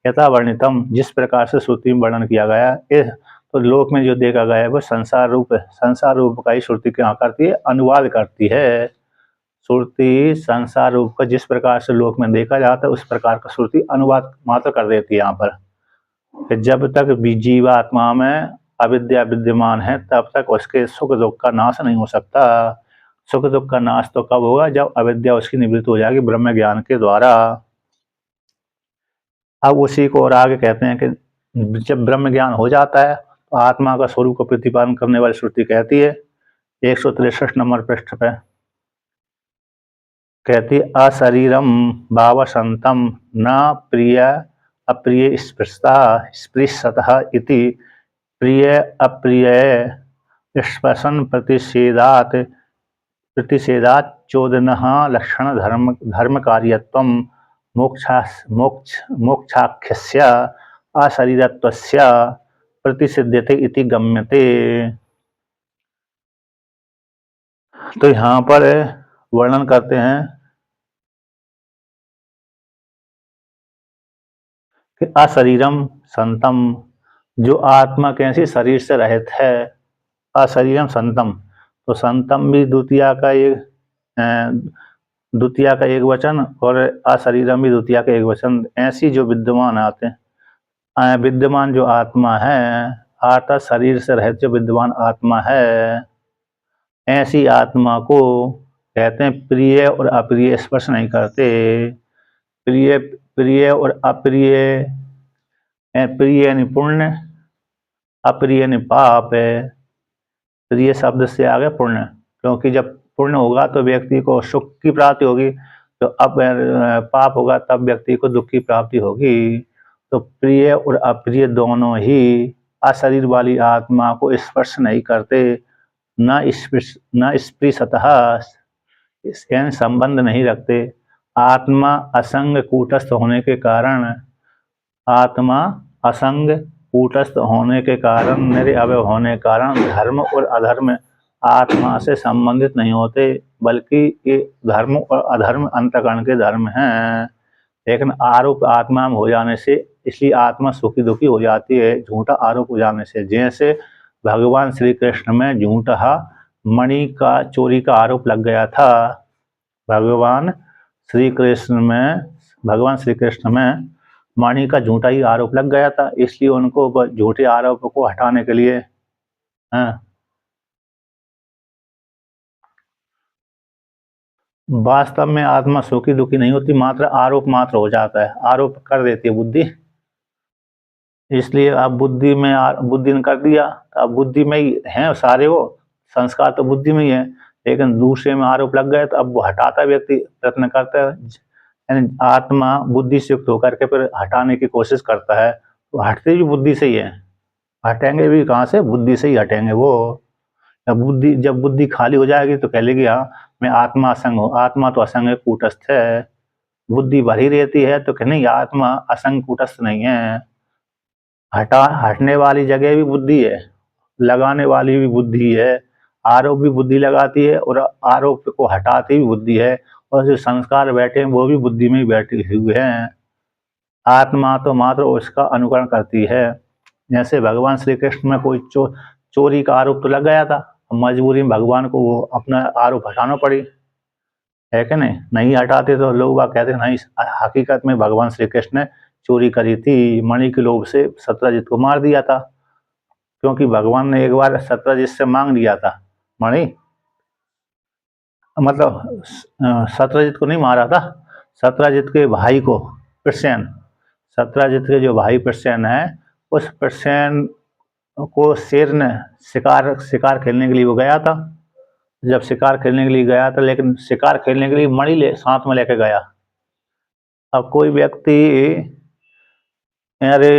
Speaker 1: यथा वर्णितम, जिस प्रकार से श्रुति में वर्णन किया गया है, तो लोक में जो देखा गया है वो संसार रूप है। संसार रूप का ही श्रुति क्या करती है? अनुवाद करती है। श्रुति संसार रूप का जिस प्रकार से लोक में देखा जाता है, उस प्रकार का श्रुति अनुवाद मात्र कर देती है यहाँ पर। जब तक जीवात्मा में अविद्या विद्यमान है, तब तक उसके सुख दुख का नाश नहीं हो सकता। सुख दुख का नाश तो कब होगा? जब अविद्या उसकी निवृत्त हो जाएगी ब्रह्म ज्ञान के द्वारा। अब उसी को और आगे कहते हैं कि जब ब्रह्म ज्ञान हो जाता है, तो आत्मा का स्वरूप को प्रतिपादन करने वाली श्रुति कहती है 163 नंबर पृष्ठ पे, कहती अशरीरम भावसंतम न प्रिय अप्रिय स्पृशतः इति प्रिय अप्रिय स्पर्शन प्रतिषेधात् चोदनः लक्षण धर्म कार्यत्वं मोक्षाख्यस्य अशरीरत्वस्य प्रतिषिध्यते इति गम्यते। तो यहाँ पर वर्णन करते हैं कि अशरीरम संतम, जो आत्मा कैसी? शरीर से रहित है। अशरीरम संतम, तो संतम भी द्वितीया का एक वचन और अशरीरम भी द्वितीया का एक वचन। ऐसी जो विद्यमान आते हैं, विद्यमान जो आत्मा है, अर्थात शरीर से रहित जो विद्यमान आत्मा है, ऐसी आत्मा को कहते हैं प्रिय और अप्रिय स्पर्श नहीं करते। प्रिय और अप्रिय, प्रिय यानी पुण्य, अप्रिय यानी पाप है। प्रिय शब्द से आ गया पुण्य, क्योंकि जब पुण्य होगा तो व्यक्ति को सुख की प्राप्ति होगी, तो अब पाप होगा तब व्यक्ति को दुख की प्राप्ति होगी। तो प्रिय और अप्रिय दोनों ही अशरीर वाली आत्मा को स्पर्श नहीं करते, न स्पृशतः, यानी संबंध नहीं रखते। आत्मा असंग कूटस्थ होने के कारण, आत्मा असंग कूटस्थ होने के कारण, निरअवय होने के कारण धर्म और अधर्म आत्मा से संबंधित नहीं होते, बल्कि ये धर्म और अधर्म अंतकरण के धर्म हैं। लेकिन आरोप आत्मा में हो जाने से, इसलिए आत्मा सुखी दुखी हो जाती है, झूठा आरोप हो जाने से। जैसे भगवान श्री कृष्ण में झूठा मणि का चोरी का आरोप लग गया था। भगवान श्री कृष्ण में मणि का झूठा ही आरोप लग गया था, इसलिए उनको झूठे आरोप को हटाने के लिए वास्तव में आत्मा सुखी दुखी नहीं होती, मात्र आरोप मात्र हो जाता है। आरोप कर देती है बुद्धि, इसलिए अब बुद्धि ने कर दिया, अब बुद्धि में ही हैं सारे, वो संस्कार तो बुद्धि में ही है, लेकिन दूसरे में आरोप लग गए तो अब वो हटाता व्यक्ति प्रयत्न करता है, यानी आत्मा बुद्धि से युक्त होकर के फिर हटाने की कोशिश करता है, तो हटते भी बुद्धि से ही है, हटेंगे भी कहाँ से, बुद्धि से ही हटेंगे वो। जब बुद्धि खाली हो जाएगी तो कह लेगी हाँ मैं आत्मा असंग हूँ, आत्मा तो असंग है, कूटस्थ है। बुद्धि भरी रहती है तो कह नहीं आत्मा असंग कूटस्थ नहीं है। हटने वाली जगह भी बुद्धि है, लगाने वाली भी बुद्धि है, आरोप भी बुद्धि लगाती है और आरोप को हटाती भी बुद्धि है, और जो संस्कार बैठे हैं वो भी बुद्धि में ही बैठे हुए हैं। आत्मा तो मात्र उसका अनुकरण करती है। जैसे भगवान श्री कृष्ण में कोई चोरी का आरोप तो लग गया था, मजबूरी में भगवान को वो अपना आरोप हटाना पड़ी, है कि नहीं, नहीं हटाते तो लोग बाग कहते नहीं, हकीकत में भगवान श्री कृष्ण ने चोरी करी थी, मणि के लोभ से सत्यजित को मार दिया था, क्योंकि भगवान ने एक बार सत्यजित से मांग लिया था मणि, मतलब सत्यजित को नहीं मारा था, सत्यजित के भाई को, प्रसेन, सत्यजित के जो भाई प्रसेन है, उस प्रसेन को शेर ने शिकार खेलने के लिए वो गया था, जब शिकार खेलने के लिए गया था, लेकिन शिकार खेलने के लिए मणि साथ में लेके गया। अब कोई व्यक्ति अरे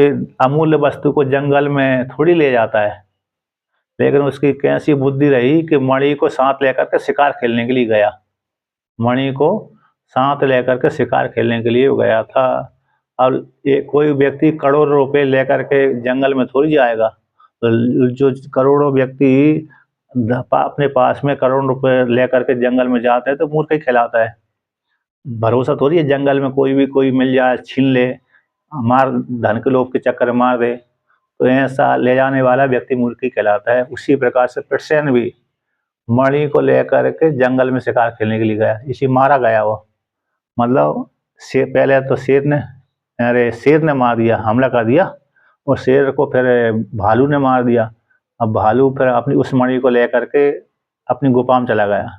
Speaker 1: अमूल्य वस्तु को जंगल में थोड़ी ले जाता है, लेकिन उसकी कैसी बुद्धि रही कि मणि को साथ लेकर के शिकार खेलने के लिए गया, मणि को साथ लेकर के शिकार खेलने के लिए गया था। अब कोई व्यक्ति करोड़ों रुपए लेकर के जंगल में थोड़ी जाएगा, तो जो करोड़ों व्यक्ति अपने पास में करोड़ रुपए लेकर के जंगल में जाते हैं तो मूर्ख ही कहलाता है। भरोसा थोड़ी है जंगल में कोई मिल जाए छीन ले, मार, धन के लोभ के चक्कर में मार दे, तो ऐसा ले जाने वाला व्यक्ति मूर्ख ही कहलाता है। उसी प्रकार से प्रसेन भी मणि को लेकर के जंगल में शिकार खेलने के लिए गया, इसी मारा गया वो, मतलब पहले तो शेर ने मार दिया, हमला कर दिया, और शेर को फिर भालू ने मार दिया। अब भालू फिर अपनी उस मणि को लेकर के अपनी गुफा में चला गया।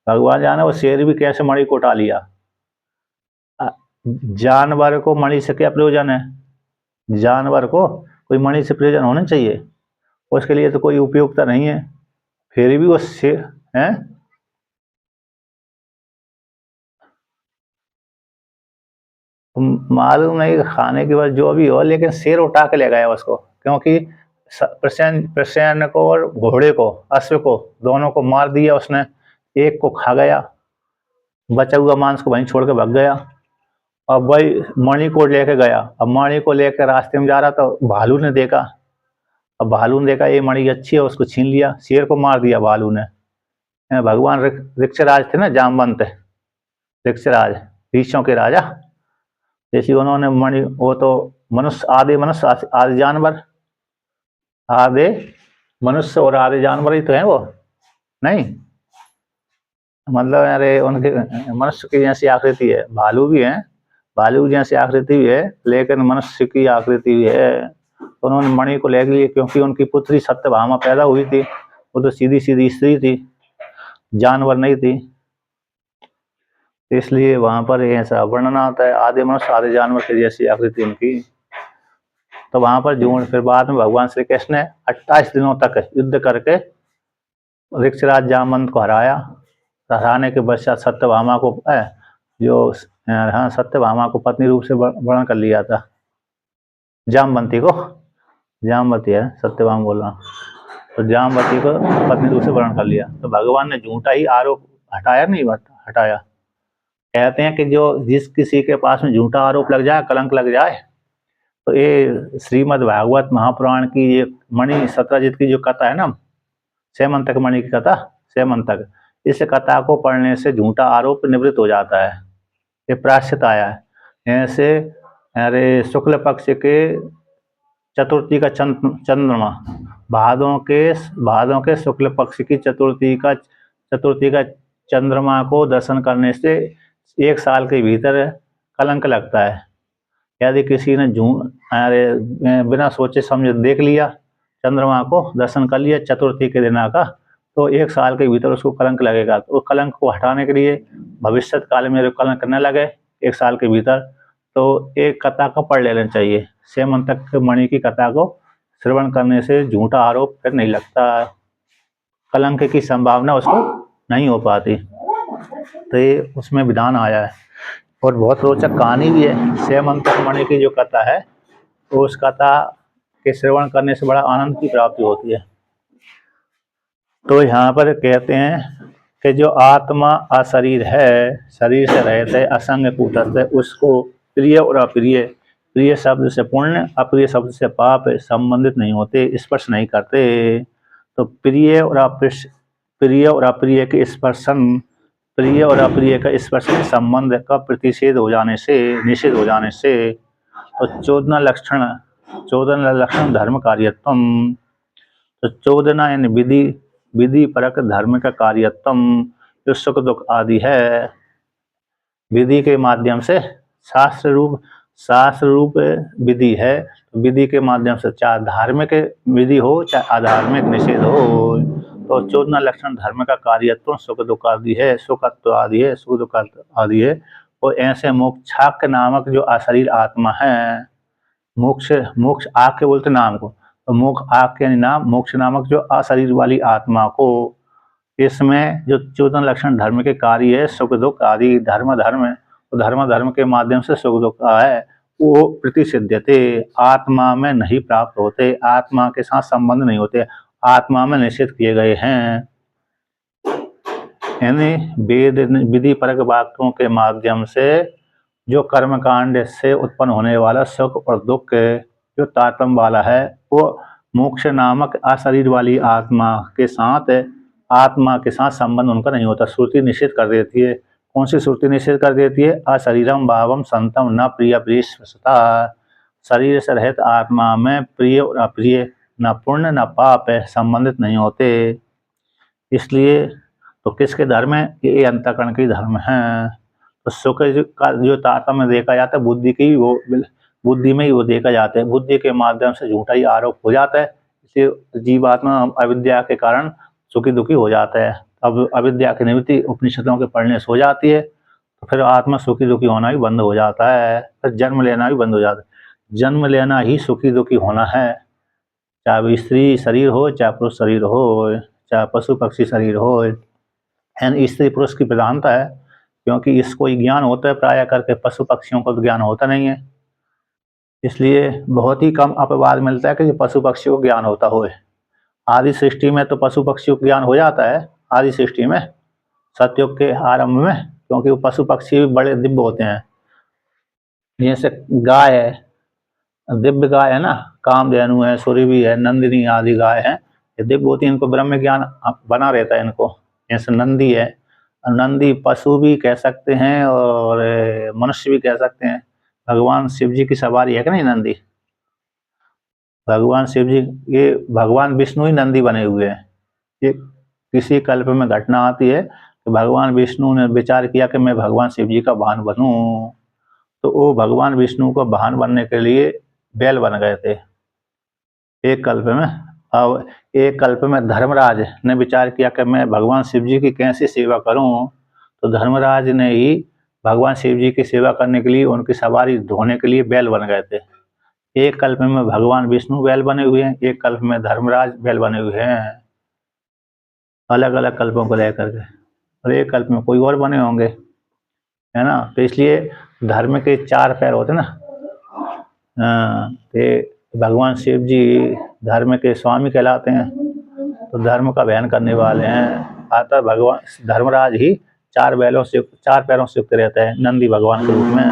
Speaker 1: भगवान जाने वो शेर भी कैसे मणि को उठा लिया। जानवर को मणि से क्या प्रयोजन है, जानवर को कोई मणि से प्रयोजन होना चाहिए, उसके लिए तो कोई उपयोगिता नहीं है, फिर भी वो शेर है। मालूम नहीं खाने के बाद जो भी हो, लेकिन शेर उठा के ले गया उसको, क्योंकि प्रसेन को और घोड़े को, अश्व को, दोनों को मार दिया उसने, एक को खा गया, बचा हुआ मांस को वहीं छोड़ के भाग गया। अब वही मणि को लेके गया, अब मणि को लेकर रास्ते में जा रहा तो भालू ने देखा, अब भालू ने देखा ये मणि अच्छी है, उसको छीन लिया, शेर को मार दिया भालू ने। भगवान ऋक्षराज थे ना, जामवंत ऋक्षराज, ऋषियों के राजा, जैसे उन्होंने मणि, वो तो मनुष्य आदि जानवर, आधे मनुष्य और आधे जानवर ही तो हैं वो, नहीं, मतलब अरे उनके मनुष्य की जैसी आकृति है, भालू भी है, भालू जैसी आकृति भी है, लेकिन मनुष्य की आकृति भी है। तो उन्होंने मणि को ले लिया, क्योंकि उनकी पुत्री सत्यभामा पैदा हुई थी, वो तो सीधी सीधी स्त्री थी, जानवर नहीं थी, इसलिए वहां पर ऐसा वर्णन आता है, आधे मनुष्य आधे जानवर की जैसी आकृति उनकी। तो वहां पर जो फिर बाद में भगवान श्री कृष्ण ने 28 दिनों तक युद्ध करके ऋक्षराज जामवंत को हराया। हराने के पश्चात सत्यभामा को सत्यभामा को पत्नी रूप से वर्ण कर लिया था, जामवंती को, जामवती है सत्यभामा बोलना, तो जामवती को पत्नी रूप से वर्ण कर लिया। तो भगवान ने झूठा ही आरोप हटाया, नहीं हटाया। कहते हैं कि जो जिस किसी के पास में झूठा आरोप लग जाए, कलंक लग जाए, तो ये श्रीमद् भागवत महापुराण की ये मणि सत्यजित की जो कथा है ना, सेमंतक मणि की कथा, सेमंतक, इस कथा को पढ़ने से झूठा आरोप निवृत्त हो जाता है, ये प्रायश्चित आया है। ऐसे अरे शुक्ल पक्ष के चतुर्थी का चंद्रमा, भादों के शुक्ल पक्ष की चतुर्थी का चंद्रमा को दर्शन करने से 1 साल के भीतर कलंक लगता है। यदि किसी ने बिना सोचे समझे देख लिया, चंद्रमा को दर्शन कर लिया चतुर्थी के दिन का, तो 1 साल के भीतर उसको कलंक लगेगा। तो कलंक को हटाने के लिए भविष्य काल में कलंक न लगे 1 साल के भीतर, तो एक कथा को पढ़ लेना चाहिए। स्यमंतक मणि की कथा को श्रवण करने से झूठा आरोप फिर नहीं लगता, कलंक की संभावना उसको नहीं हो पाती। तो ये उसमें विधान आया है और बहुत रोचक कहानी भी है। स्यमंतक मणि की जो कथा है, तो उस कथा के श्रवण करने से बड़ा आनंद की प्राप्ति होती है। तो यहाँ पर कहते हैं कि जो आत्मा अशरीर है, शरीर से रहित है, असंग कूटस्थ है, उसको प्रिय और अप्रिय, प्रिय शब्द से पुण्य, अप्रिय शब्द से पाप संबंधित नहीं होते, स्पर्श नहीं करते। तो प्रिय और अप्रिय के स्पर्शन, प्रिय और अप्रिय का स्पर्श के संबंध का प्रतिषेध हो जाने से, निषेध हो जाने से, तो चोदना लक्षण धर्म कार्यत्म, तो चोदना यानी विधि परक धर्म का कार्यत्म, जो सुख दुख आदि है, विधि के माध्यम से शास्त्र रूप विधि है। विधि के माध्यम से चाहे धार्मिक विधि हो चाहे अधार्मिक निषेध हो, तो चोदना लक्षण धर्म का कार्यत्व सुख दुख आदि है, सुखत्व आदि है, सुख दुख आदि है। और ऐसे मोक्षाक नामक जो अशरीर आत्मा है, मोक्ष आक के बोलते नाम को, तो मोक्ष आक यानी नाम, मोक्ष नामक जो अशरीर वाली आत्मा को, इसमें जो चोदन लक्षण धर्म के कार्य है, सुख दुख आदि धर्म है, तो धर्म के माध्यम से सुख दुख है, वो प्रतिषिध्यते, आत्मा में नहीं प्राप्त होते, आत्मा के साथ संबंध नहीं होते, आत्मा में निषेध किए गए हैं। यानी वेद विधि परक वाक्यों के माध्यम से जो कर्मकांड से उत्पन्न होने वाला सुख और दुख जो तारतम्य वाला है, वो मोक्ष नामक अशरीर वाली आत्मा के साथ संबंध उनका नहीं होता। श्रुति निषेध कर देती है। कौन सी श्रुति निषेध कर देती है? अशरीरम भावम संतम न प्रिय प्रियता, शरीर से रहित आत्मा में प्रिय और अप्रिय, न पुण्य न पाप है, संबंधित नहीं होते। इसलिए तो किसके धर्म है? ये अंतःकरण के धर्म है। तो सुख का जो तारतम्य देखा जाता है बुद्धि में ही वो देखा जाता है। बुद्धि के माध्यम से झूठा ही आरोप हो जाता है, इसलिए जीवात्मा अविद्या के कारण सुखी दुखी हो जाता है। अब अविद्या की निवृत्ति उपनिषदों के पढ़ने से हो जाती है, तो फिर आत्मा सुखी दुखी होना भी बंद हो जाता है, फिर जन्म लेना भी बंद हो जाता है। जन्म लेना ही सुखी दुखी होना है, चाहे वो स्त्री शरीर हो, चाहे पुरुष शरीर हो, चाहे पशु पक्षी शरीर हो। स्त्री पुरुष की प्रधानता है, क्योंकि इसको ही ज्ञान होता है प्राय करके, पशु पक्षियों को तो ज्ञान होता नहीं है। इसलिए बहुत ही कम अपवाद मिलता है कि पशु पक्षियों को ज्ञान होता हो। आदि सृष्टि में तो पशु पक्षियों को ज्ञान हो जाता है, आदि सृष्टि में, सतयुग के आरंभ में, क्योंकि वो पशु पक्षी भी बड़े दिव्य होते हैं। जैसे गाय है, दिव्य गाय है ना, कामधेनु है, सुरभि है, नंदिनी आदि गाय है, ये दिव्य होती है, इनको ब्रह्म ज्ञान बना रहता है इनको। जैसे नंदी है, नंदी पशु भी कह सकते हैं और मनुष्य भी कह सकते हैं। भगवान शिव जी की सवारी है कि नहीं नंदी? भगवान शिव जी, ये भगवान विष्णु ही नंदी बने हुए हैं। ये किसी कल्प में घटना आती है कि भगवान विष्णु ने विचार किया कि मैं भगवान शिव जी का वाहन बनूं, तो वो भगवान विष्णु को वाहन बनने के लिए बैल बन गए थे एक कल्प में। अब एक कल्प में धर्मराज ने विचार किया कि मैं भगवान शिव जी की कैसे सेवा करूं, तो धर्मराज ने ही भगवान शिव जी की सेवा करने के लिए उनकी सवारी धोने के लिए बैल बन गए थे। एक कल्प में भगवान विष्णु बैल बने हुए हैं, एक कल्प में धर्मराज बैल बने हुए हैं, अलग अलग कल्पों को लेकर के, और एक कल्प में कोई और बने होंगे, है ना। तो इसलिए धर्म के चार पैर होते ना, तो भगवान शिव जी धर्म के स्वामी कहलाते हैं, तो धर्म का वहन करने वाले हैं। अतः भगवान धर्मराज ही चार पैरों से युक्त रहता है, नंदी भगवान के रूप में।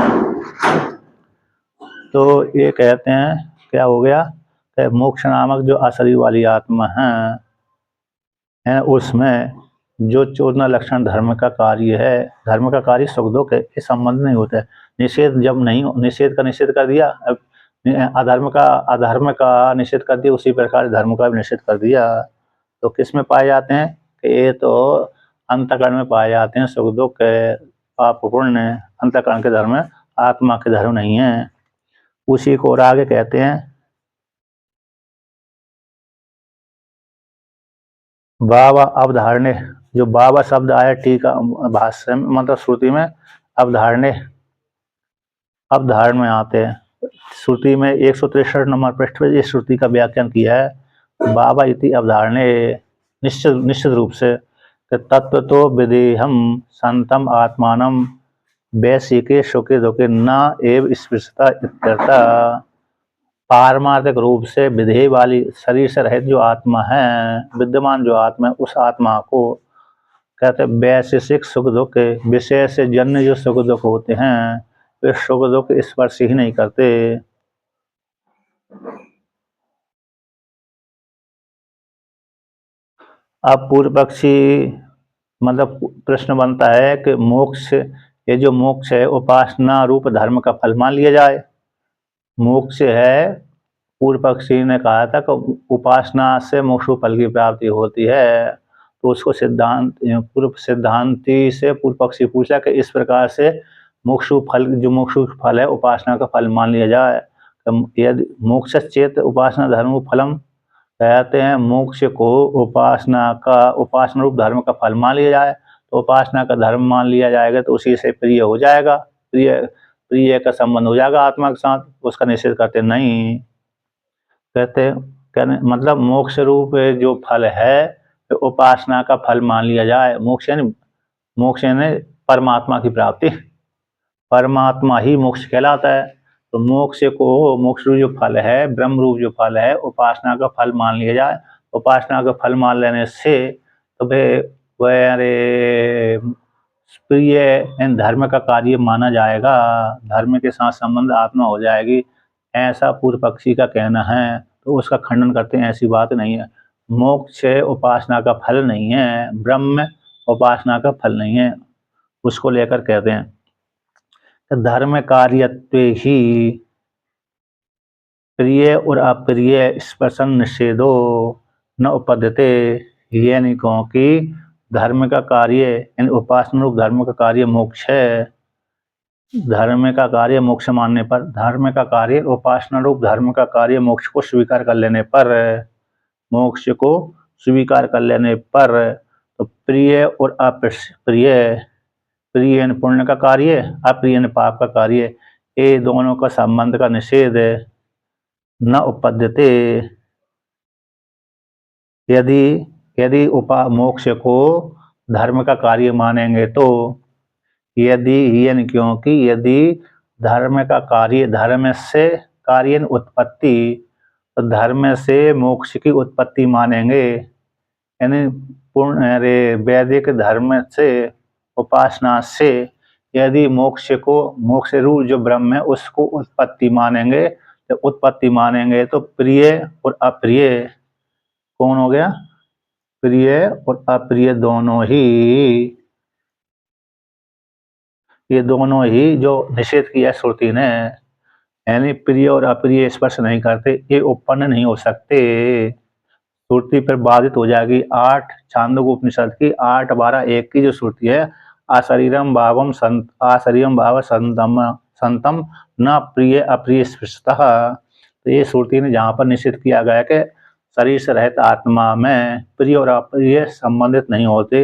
Speaker 1: तो ये कहते हैं क्या हो गया कि मोक्ष नामक जो अशरीर वाली आत्मा है उसमें जो चोदना लक्षण धर्म का कार्य है, धर्म का कार्य सुख दुख है, ये संबंध नहीं होता है। निषेध जब नहीं, निषेध का निषेध कर दिया, अधर्म का निषेध कर दिया, उसी प्रकार धर्म का भी निषेध कर दिया। तो किस में पाए जाते हैं कि ये तो अंतःकरण में पाए जाते हैं, सुख दुख पाप पुण्य अंतःकरण के धर्म है, आत्मा के धर्म नहीं है। उसी को और आगे कहते हैं बाबा अवधारणे। जो बाबा शब्द आया टीका भाष्य में, मतलब श्रुति में, अवधारणे अवधारण में आते हैं। श्रुति में 163 नंबर पृष्ठ पर इस श्रुति का व्याख्यान किया है। बाबा इति अवधारणे निश्चित निश्चित रूप से तत्व तो विदेहम संतम आत्मानम वैशिके सुखे दुखे न एव स्पृशता इत्यर्था। पारमार्थिक रूप से विधेय वाली शरीर से रहित जो आत्मा है, विद्यमान जो आत्मा है, उस आत्मा को कहते हैं वैशेषिक सुख दुख, विषय से जन्य जो सुख दुख होते हैं वे सुख दुख स्पर्श ही नहीं करते। अब पूर्व पक्षी मतलब प्रश्न बनता है कि मोक्ष, ये जो मोक्ष है उपासना रूप धर्म का फल मान लिया जाए। मोक्ष है, पूर्व पक्षी ने कहा था कि उपासना से मोक्ष फल की प्राप्ति होती है, तो उसको सिद्धांत पूर्व सिद्धांति से पूर्व पक्षी पूछा कि इस प्रकार से मोक्ष फल, जो मोक्ष फल है उपासना का फल मान लिया जाए। यदि मोक्ष चेत उपासना धर्म फलम, कहते हैं मोक्ष को उपासना रूप धर्म का फल मान लिया जाए, तो उपासना का धर्म मान लिया जाएगा तो उसी से प्रिय हो जाएगा, प्रिय प्रिय का संबंध हो जाएगा आत्मा के साथ, उसका निषेध करते नहीं। कहने मतलब मोक्ष रूप जो फल है तो उपासना का फल मान लिया जाए। मोक्ष यानी परमात्मा की प्राप्ति, परमात्मा ही मोक्ष कहलाता है। तो मोक्ष को, मोक्ष रूप जो फल है, ब्रह्म रूप जो फल है, उपासना का फल मान लिया जाए। उपासना का फल मान लेने से तो वह अरे प्रिय धर्म का कार्य माना जाएगा, धर्म के साथ संबंध आत्मा हो जाएगी, ऐसा पूर्व पक्षी का कहना है। तो उसका खंडन करते हैं, ऐसी बात नहीं है। मोक्ष उपासना का फल नहीं है, ब्रह्म उपासना का फल नहीं है, उसको लेकर कहते हैं धर्म कार्यत्वे ही प्रिय और अप्रिय स्पर्शन निषेधो न उपद्यते। ये नहीं कहो कि धर्म का कार्य, इन उपासना रूप धर्म का कार्य मोक्ष है, धर्म का कार्य मोक्ष मानने पर, धर्म का कार्य उपासना रूप धर्म का कार्य मोक्ष को स्वीकार कर लेने पर, मोक्ष को स्वीकार कर लेने पर तो प्रिय और अप्रिय, प्रिय पुण्य का कार्य, अप्रिय पाप का कार्य, ये दोनों का संबंध का निषेध न उपद्यते। यदि यदि मोक्ष को धर्म का कार्य मानेंगे तो यदि क्योंकि यदि धर्म का कार्य, धर्म से कार्य उत्पत्ति, तो धर्म से मोक्ष की उत्पत्ति मानेंगे, यानी पूर्ण वैदिक धर्म से, उपासना से यदि मोक्ष को, मोक्ष रूप जो ब्रह्म है उसको उत्पत्ति मानेंगे, तो उत्पत्ति मानेंगे तो प्रिय और अप्रिय कौन हो गया, प्रिय और अप्रिय दोनों ही, ये दोनों ही जो निषेध किया श्रुति ने, यानी प्रिय और अप्रिय स्पर्श नहीं करते, ये उत्पन्न नहीं हो सकते, श्रुति पर बाधित हो जाएगी। 8 छांदोग्य उपनिषद की 8-12-1 की जो श्रुति है, अशरीरम भावम अशरीरम भाव संतम न प्रिय अप्रिय स्पृशतः, तो ये श्रुति ने जहाँ पर निषेध किया गया कि शरीर से रहित आत्मा में प्रिय और अप्रिय संबंधित नहीं होते।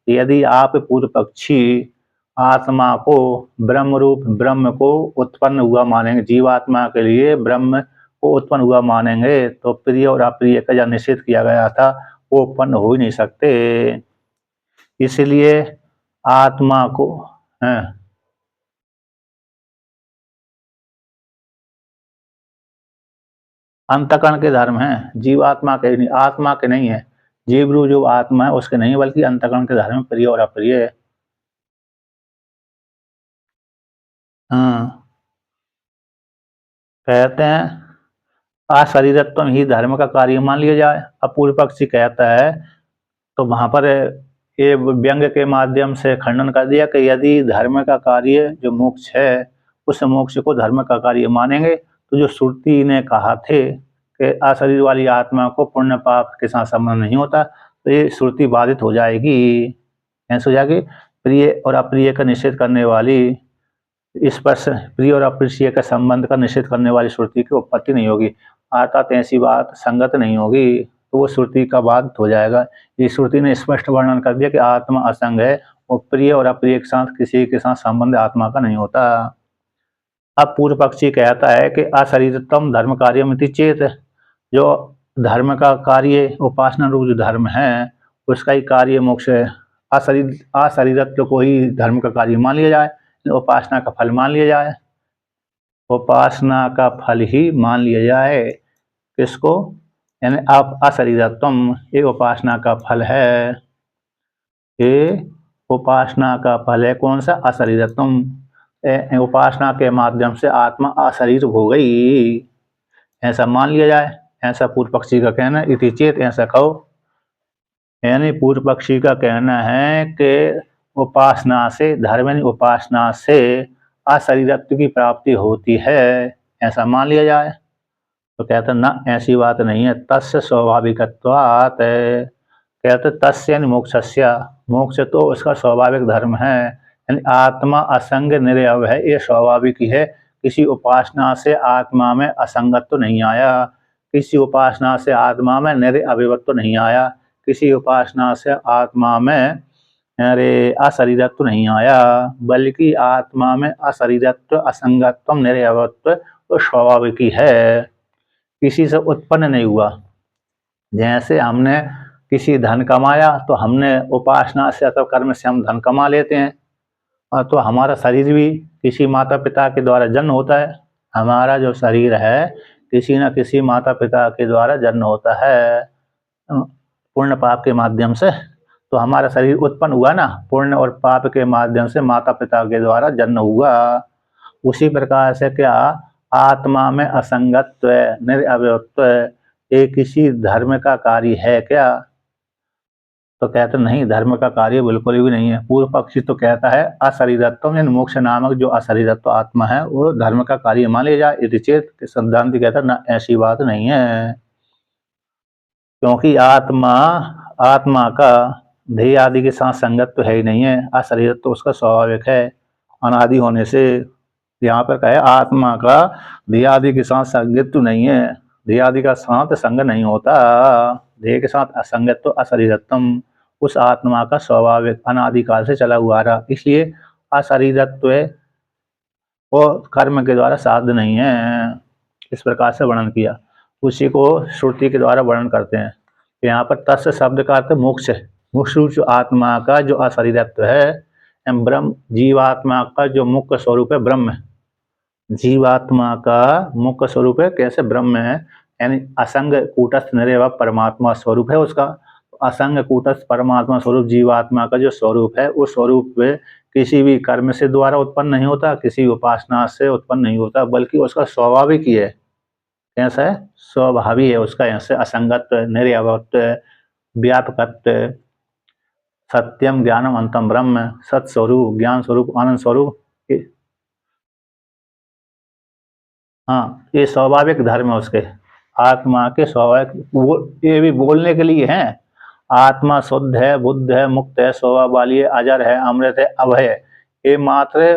Speaker 1: यदि आप पूर्व पक्षी आत्मा को ब्रह्म रूप, ब्रह्म को उत्पन्न हुआ मानेंगे, जीवात्मा के लिए ब्रह्म को उत्पन्न हुआ मानेंगे, तो प्रिय और अप्रिय का जो निषेध किया गया था वो उत्पन्न हो ही नहीं सकते। इसलिए आत्मा को अंतकरण के धर्म हैं, जीवात्मा के नहीं, आत्मा के नहीं है, जीव रूप जो आत्मा है उसके नहीं, बल्कि अंतकरण के धर्म प्रिय और अप्रिय। कहते हैं अशरीरत्व ही धर्म का कार्य मान लिया जाए। अब पूर्व पक्षी कहता है, तो वहां पर ये व्यंग के माध्यम से खंडन कर दिया कि यदि धर्म का कार्य जो मोक्ष है, उस मोक्ष को धर्म का कार्य मानेंगे, तो जो श्रुति ने कहा थे कि अशरीर वाली आत्मा को पुण्य पाप के साथ संबंध नहीं होता, तो ये श्रुति बाधित हो जाएगी, ऐसे हो जाएगी। प्रिय और अप्रिय का निषेध करने वाली, इस पर प्रिय और अप्रिय का संबंध का निषेध करने वाली श्रुति की उत्पत्ति नहीं होगी, अर्थात ऐसी बात संगत नहीं होगी, तो वो श्रुति का बाधित हो जाएगा। इस श्रुति ने स्पष्ट वर्णन कर दिया कि आत्मा असंग है और प्रिय और अप्रिय के साथ किसी के साथ संबंध आत्मा का नहीं होता। अब पूर्व पक्षी कहता है कि अशरीरत्वम धर्म कार्यमिति चेत, जो धर्म का कार्य उपासना रूप जो धर्म है उसका ही कार्य मोक्ष है। अशरीरत्व को ही धर्म का कार्य मान लिया जाए, उपासना का फल मान लिया जाए, उपासना का फल ही मान लिया जाए। किसको? यानी आप अशरीरत्वम, ये उपासना का फल है, ये उपासना का फल है। कौन सा? अशरीरत्वम। उपासना के माध्यम से आत्मा अशरीर हो गई, ऐसा मान लिया जाए, ऐसा पूर्व पक्षी का कहना है। इति चेत, ऐसा कहो। यानी पूर्व पक्षी का कहना है कि उपासना से, धर्म यानी उपासना से अशरीरत्व की प्राप्ति होती है, ऐसा मान लिया जाए। तो कहते ना, ऐसी बात नहीं है। तस्य स्वाभाविकत्वात्, कहते तस्य यानी मोक्षस्य, मोक्ष तो उसका स्वाभाविक धर्म है, यानी आत्मा असंग निरअवय है, ये स्वाभाविक ही है। किसी उपासना से आत्मा में असंगत तो नहीं आया, किसी उपासना से आत्मा में निरअवयत्व तो नहीं आया, किसी उपासना से आत्मा में अशरीरत्व नहीं आया, बल्कि आत्मा में अशरीरत्व, असंगत्व, निरअवयत्व तो स्वाभाविक ही है, किसी से उत्पन्न नहीं हुआ। जैसे हमने किसी धन कमाया तो हमने उपासना से अथवा कर्म से हम धन कमा लेते हैं, और तो हमारा शरीर भी किसी माता पिता के द्वारा जन्म होता है। हमारा जो शरीर है किसी न किसी माता पिता के द्वारा जन्म होता है, पुण्य पाप के माध्यम से। तो हमारा शरीर उत्पन्न हुआ ना, पुण्य और पाप के माध्यम से माता पिता के द्वारा जन्म हुआ। उसी प्रकार से क्या आत्मा में असंगत्व, निरअवयत्व, ये किसी धर्म का कार्य है क्या? तो कहते नहीं, धर्म का कार्य बिल्कुल भी नहीं है। पूर्व पक्षी तो कहता है अशरीरत्व यानी मोक्ष नामक जो अशरीरत्व आत्मा है वो धर्म का कार्य मान लिया जाए। इति चेत, सिद्धांत कहता है ना, ऐसी बात नहीं है, क्योंकि आत्मा का ध्येय आदि के साथ संगत तो है ही नहीं है, अशरीरत्व तो उसका स्वाभाविक है अनादि होने से। यहाँ पर कहे आत्मा का ध्येय आदि के साथ संगत तो नहीं है, ध्येय आदि का साथ संग नहीं होता, ध्येय के साथ असंगत तो अशरीरत्वम उस आत्मा का स्वाभाविक अनादिकाल से चला हुआ रहा, इसलिए अशरीरत्व वो कर्म के द्वारा साध्य नहीं है। इस प्रकार से वर्णन किया, उसी को श्रुति के द्वारा वर्णन करते हैं। यहाँ पर तस्य शब्द का अर्थ मोक्ष है, मोक्ष रूप जो आत्मा का जो अशरीरत्व है, ब्रह्म जीवात्मा का जो मुख्य स्वरूप है ब्रह्म, जीवात्मा का मुख्य स्वरूप है कैसे? ब्रह्म है, यानी असंग कूटस्थ निरवय परमात्मा स्वरूप है उसका। असंग कूटस्थ परमात्मा स्वरूप जीवात्मा का जो स्वरूप है, उस स्वरूप में किसी भी कर्म से द्वारा उत्पन्न नहीं होता, किसी उपासना से उत्पन्न नहीं होता, बल्कि उसका स्वाभाविक ही है। कैसा है? स्वभावी है उसका, ऐसे असंगत्व, निरअवयत्व, व्यापकत्व, सत्यम ज्ञानम अंतम ब्रह्म, सत्स्वरूप, ज्ञान स्वरूप, आनंद स्वरूप, हाँ, ये स्वाभाविक धर्म है उसके, आत्मा के स्वाभाविक। ये भी बोलने के लिए हैं, आत्मा शुद्ध है, बुद्ध है, मुक्त है, स्वभाव वाली है, अजर है, अमृत है, अभय है, ये मात्र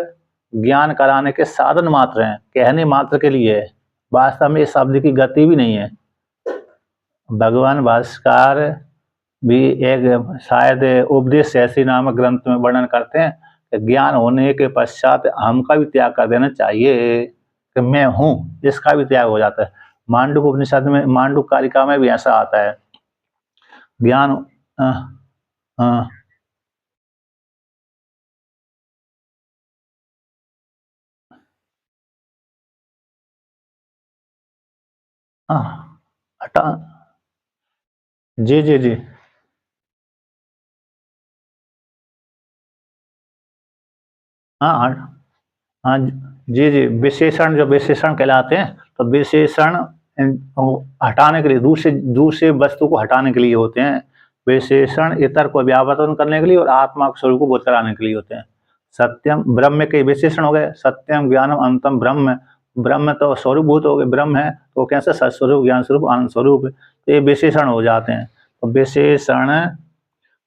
Speaker 1: ज्ञान कराने के साधन मात्र हैं, कहने मात्र के लिए है, वास्तव में इस शब्द की गति भी नहीं है। भगवान भास्कर भी एक शायद उपदेश ऐसी नामक ग्रंथ में वर्णन करते हैं कि ज्ञान होने के पश्चात हम का भी त्याग कर देना चाहिए, कि मैं हूँ, इसका भी त्याग हो जाता है। मांडुक उपनिषद में, मांडुक कारिका में भी ऐसा आता है, ज्ञान हटा, जी जी जी, हाँ हाँ हाँ, जी जी, विशेषण जो विशेषण कहलाते हैं, तो विशेषण हटाने के लिए, दूसरे वस्तु को हटाने के लिए होते हैं। विशेषण इतर को व्यावर्तन करने के लिए और आत्मा के स्वरूप को बोध कराने के लिए होते हैं। सत्यम ब्रह्म के विशेषण हो गए, सत्यम ज्ञानम अंतम ब्रह्म, ब्रह्म तो स्वरूपभूत हो गए, ब्रह्म है तो कैसे? सत्स्वरूप, ज्ञान स्वरूप, आनंद स्वरूप, तो ये विशेषण हो जाते हैं। तो विशेषण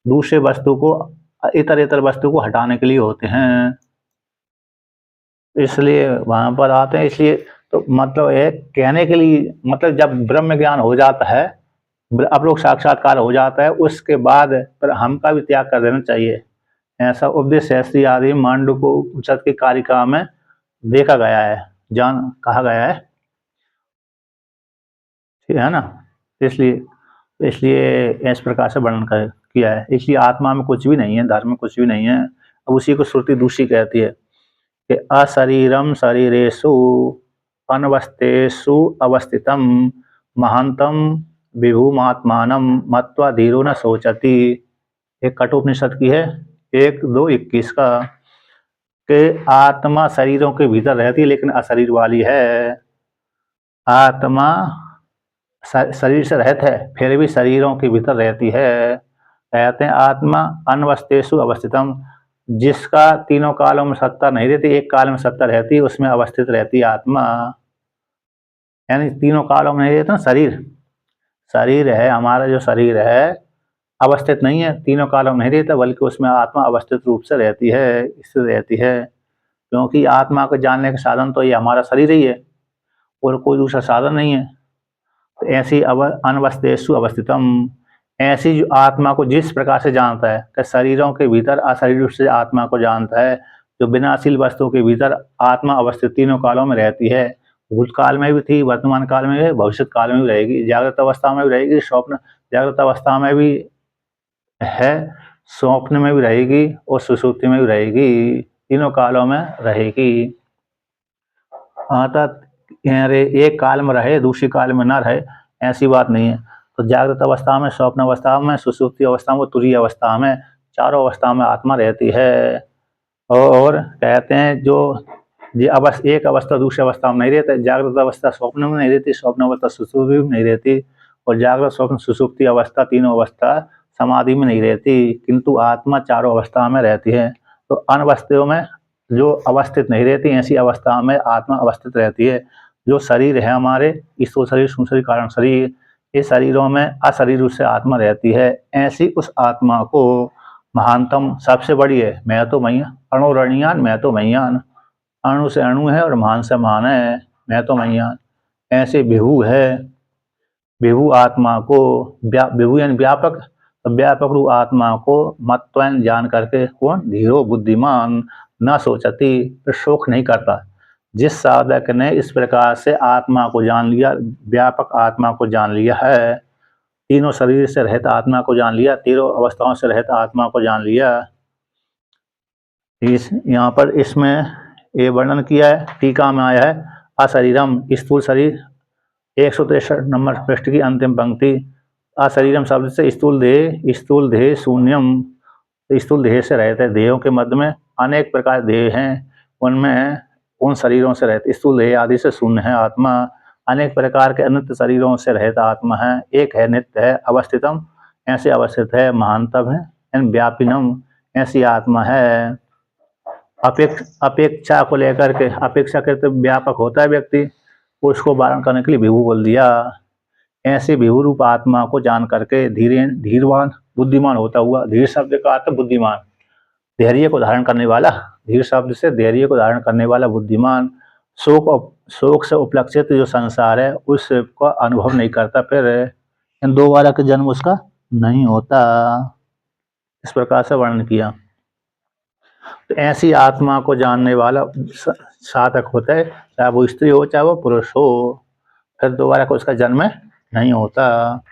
Speaker 1: दूसरे वस्तु को, इतर वस्तु को हटाने के लिए होते हैं, इसलिए वहां पर आते हैं। इसलिए तो मतलब है कहने के लिए, मतलब जब ब्रह्म ज्ञान हो जाता है, अब लोग साक्षात्कार हो जाता है, उसके बाद पर हम का भी त्याग कर देना चाहिए, ऐसा उपदेश शास्त्री आदि मांडुक्य उपनिषद की कारिका में देखा गया है। जान कहा गया है, ठीक है ना। इसलिए इसलिए इस प्रकार से वर्णन किया है। इसलिए आत्मा में कुछ भी नहीं है, धर्म में कुछ भी नहीं है। अब उसी को श्रुति दूसरी कहती है कि अशरीरम शरीरेषु अनवस्थेषु अवस्थितम महांतम विभुमात्मानं मत्वा धीरो न सोचति। एक कठोपनिषद की है 1-2-21 का, कि आत्मा शरीरों के भीतर रहती है लेकिन अशरीर वाली है। आत्मा शरीर से रहित है फिर भी शरीरों के भीतर रहती है। कहते हैं आत्मा अनवस्थेषु अवस्थितम, जिसका तीनों कालों में सत्ता नहीं रहती, एक काल में सत्ता रहती है, उसमें अवस्थित रहती है आत्मा। यानी तीनों कालों में नहीं रहता ना, शरीर शरीर है, हमारा जो शरीर है अवस्थित नहीं है, तीनों कालों में नहीं रहता, बल्कि उसमें आत्मा अवस्थित रूप से रहती है, स्थित रहती है। क्योंकि आत्मा को जानने का साधन तो ये हमारा शरीर ही है और कोई दूसरा साधन नहीं है। तो ऐसी अनवस्थेषु अवस्थितम, ऐसी जो आत्मा को जिस प्रकार से जानता है कि शरीरों के भीतर अशरीर रूप से आत्मा को जानता है, जो विनाशील वस्तुओं के भीतर आत्मा अवस्थित तीनों कालों में रहती है, भूतकाल में भी थी, वर्तमान काल में भी, भविष्य काल में भी रहेगी, जागृत अवस्था में भी रहेगी, स्वप्न जागृत अवस्था में भी है, स्वप्न में भी रहेगी और सुषुप्ति में भी रहेगी, तीनों कालों में रहेगी। अर्थात एक काल में रहे दूसरी काल में ना रहे, ऐसी बात नहीं है। तो जागृत अवस्था में, स्वप्न अवस्था में, सुषुप्ति अवस्था में, तुरीय अवस्था में, चारों अवस्था में आत्मा रहती है। और कहते हैं जो एक अवस्था दूसरी अवस्था में नहीं रहती, जागृत अवस्था स्वप्न में नहीं रहती, स्वप्न अवस्था सुषुप्ति में नहीं रहती, और जागृत स्वप्न सुषुप्ति अवस्था तीनों अवस्था समाधि में नहीं रहती, किंतु आत्मा चारों अवस्था में रहती है। तो अनवस्थियों में जो अवस्थित नहीं रहती, ऐसी अवस्था में आत्मा अवस्थित रहती है। जो शरीर है हमारे, स्थूल शरीर, सूक्ष्म शरीर, कारण शरीर, इस शरीरों में अशरीर रूप से आत्मा रहती है। ऐसी उस आत्मा को महानतम, सबसे बड़ी है, मैं तो मैया, अणुरणीयान, मैं तो मैयान, अणु से अणु है और महान से महान है, मैं तो मैयान। ऐसे विभु है, विभु आत्मा को, विभु यानी व्यापक, व्यापक रूप आत्मा को मत्वैन जान करके, कौन? धीरो बुद्धिमान, न सोचती, शोक नहीं करता। जिस साधक ने इस प्रकार से आत्मा को जान लिया, व्यापक आत्मा को जान लिया है, तीनों शरीर से रहित आत्मा को जान लिया, तीनों अवस्थाओं से रहित आत्मा को जान लिया, इस यहाँ पर इसमें ये वर्णन किया है, टीका में आया है अशरीरम, स्थूल शरीर, 163 नंबर पृष्ठ की अंतिम पंक्ति। अशरीरम शब्द से स्थूल देह शून्यम, स्थूल देह से रहते, देहों के मध्य में अनेक प्रकार देह हैं, उनमें उन शरीरों से रहते, स्थूल देह आदि से शून्य है आत्मा, अनेक प्रकार के अनित्य शरीरों से रहता आत्मा है। एक है नित्य है, अवस्थितम, ऐसे अवस्थित है, महानतम है, व्यापिनम, ऐसी आत्मा है। अपेक्षा को लेकर के, अपेक्षा करते व्यापक होता है व्यक्ति, उसको वारण करने के लिए विभु बोल दिया। ऐसे विभु रूप आत्मा को जान करके धीरवान, बुद्धिमान होता हुआ, धीर शब्द का अर्थ बुद्धिमान, धैर्य को धारण करने वाला, धीर शब्द से धैर्य को धारण करने वाला बुद्धिमान, शोक से उपलक्षित जो संसार है उसका अनुभव नहीं करता, फिर इन दोबारा के जन्म उसका नहीं होता, इस प्रकार से वर्णन किया। तो ऐसी आत्मा को जानने वाला साधक होता है, चाहे वो स्त्री हो चाहे वो पुरुष हो, फिर दोबारा को उसका जन्म नहीं होता।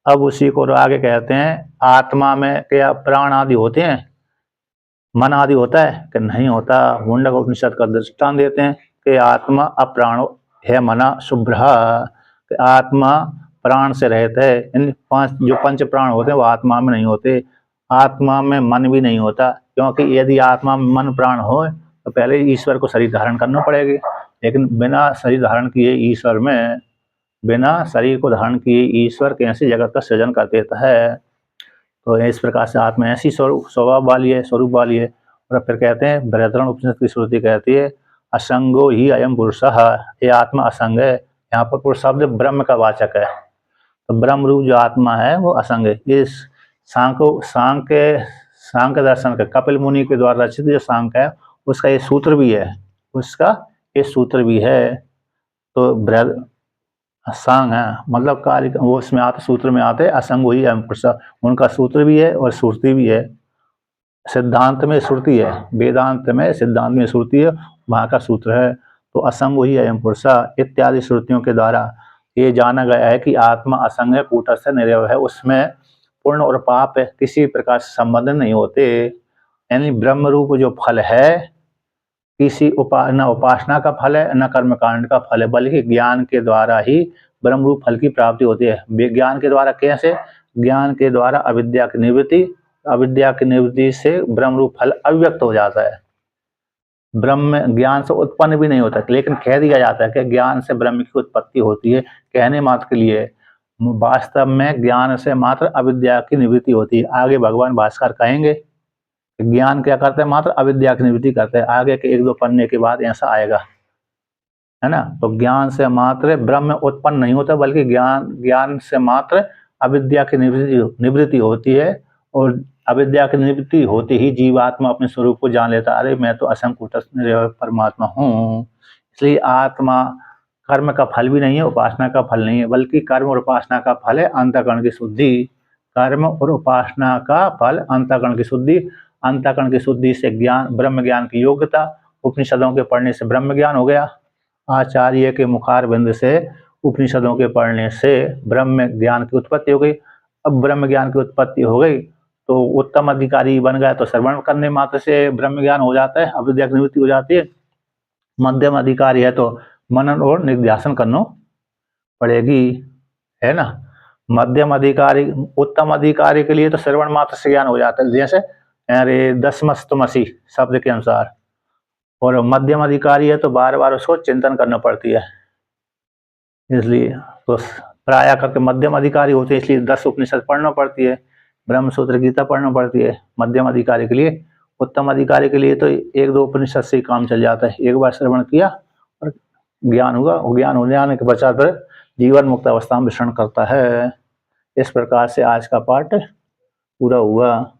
Speaker 1: अब उसी को आगे कहते हैं, आत्मा में क्या प्राण आदि होते हैं, मन आदि होता है कि नहीं होता। मुंडक उपनिषद का दृष्टांत देते हैं कि आत्मा अप्राणो है मना शुभ्र, आत्मा प्राण से रहता है। इन जो पंच प्राण होते हैं वो आत्मा में नहीं होते, आत्मा में मन भी नहीं होता, क्योंकि यदि आत्मा में मन प्राण हो तो पहले ईश्वर को शरीर धारण करना पड़ेगा, लेकिन बिना शरीर धारण किए ईश्वर में, बिना शरीर को धारण किए ईश्वर कैसे जगत का सृजन कर देता है। तो इस प्रकार से आत्मा ऐसी स्वभाव वाली है, स्वरूप वाली है। और फिर कहते हैं, बृहदारण्यक उपनिषद की श्रुति कहती है, असंगो ही अयम पुरुषः, ये आत्मा असंग है। यहाँ पर पुरुष शब्द ब्रह्म का वाचक है, तो ब्रह्म रूप जो आत्मा है वो असंग है। इस सांख्य दर्शन का, कपिल मुनि के द्वारा रचित जो सांख्य है उसका ये सूत्र भी है, उसका ये सूत्र भी है। तो बृहद सांग है मतलब कार्य, वो उसमें आते, सूत्र में आते असंग ही अयम पुरुष, उनका सूत्र भी है और श्रुति भी है। सिद्धांत में श्रुति है, वेदांत में सिद्धांत में श्रुति है, वहाँ का सूत्र है। तो असंग ही अयम पुरुषा इत्यादि श्रुतियों के द्वारा ये जाना गया है कि आत्मा असंग है, कूटस्थ है, निर्वय है, उसमें पुण्य और पाप किसी प्रकार से संबंध नहीं होते। यानी ब्रह्म रूप जो फल है किसी न उपासना का फल है न कर्मकांड का फल है, बल्कि ज्ञान के द्वारा ही ब्रह्म रूप फल की प्राप्ति होती है। विज्ञान के द्वारा कैसे? ज्ञान के द्वारा अविद्या की निवृत्ति, अविद्या की निवृत्ति से ब्रह्म रूप फल अव्यक्त हो जाता है। ब्रह्म ज्ञान से उत्पन्न भी नहीं होता, लेकिन कह दिया जाता है कि ज्ञान से ब्रह्म की उत्पत्ति होती है, कहने मात्र के लिए। वास्तव में ज्ञान से मात्र अविद्या की निवृत्ति होती है। आगे भगवान भास्कर कहेंगे ज्ञान क्या करते हैं? मात्र अविद्या की निवृत्ति करते हैं। आगे के 1-2 पन्ने के बाद ऐसा आएगा, है ना। तो ज्ञान से मात्र ब्रह्म उत्पन्न नहीं होता, बल्कि ज्ञान से मात्र अविद्या की निवृत्ति होती है। और अविद्या की निवृत्ति होते ही जीवात्मा अपने स्वरूप को जान लेता, अरे मैं तो असंग कूटस्थ परमात्मा हूँ। इसलिए आत्मा कर्म का फल भी नहीं है, उपासना का फल नहीं है, बल्कि कर्म और उपासना का फल है अंतःकरण की शुद्धि। कर्म और उपासना का फल अंतःकरण की शुद्धि। अंतःकरण की शुद्धि से ज्ञान, ब्रह्म ज्ञान की योग्यता। उपनिषदों के पढ़ने से ब्रह्म ज्ञान हो गया, आचार्य के मुखार बिंद से उपनिषदों के पढ़ने से ब्रह्म ज्ञान की उत्पत्ति हो गई। अब ब्रह्म ज्ञान की उत्पत्ति हो गई तो उत्तम अधिकारी बन गया, तो श्रवण करने मात्र से ब्रह्म ज्ञान हो जाता है, अविद्या की निवृत्ति हो जाती है। मध्यम अधिकारी है तो मनन और निध्यासन करना पड़ेगी, है ना। मध्यम अधिकारी, उत्तम अधिकारी के लिए तो श्रवण मात्र से ज्ञान हो जाता है, जैसे अरे दसमस्तमसी शब्द के अनुसार। और मध्यम अधिकारी है तो बार बार उसको चिंतन करना पड़ती है। इसलिए तो प्राय करके मध्यम अधिकारी होते हैं, इसलिए 10 उपनिषद पढ़ना पड़ती है, ब्रह्म सूत्र गीता पढ़ना पड़ती है मध्यम अधिकारी के लिए। उत्तम अधिकारी के लिए तो 1-2 उपनिषद से ही काम चल जाता है। एक बार श्रवण किया और ज्ञान हुआ, और ज्ञान हो जाने के पश्चात फिर जीवन मुक्त अवस्था में विचरण करता है। इस प्रकार से आज का पाठ पूरा हुआ।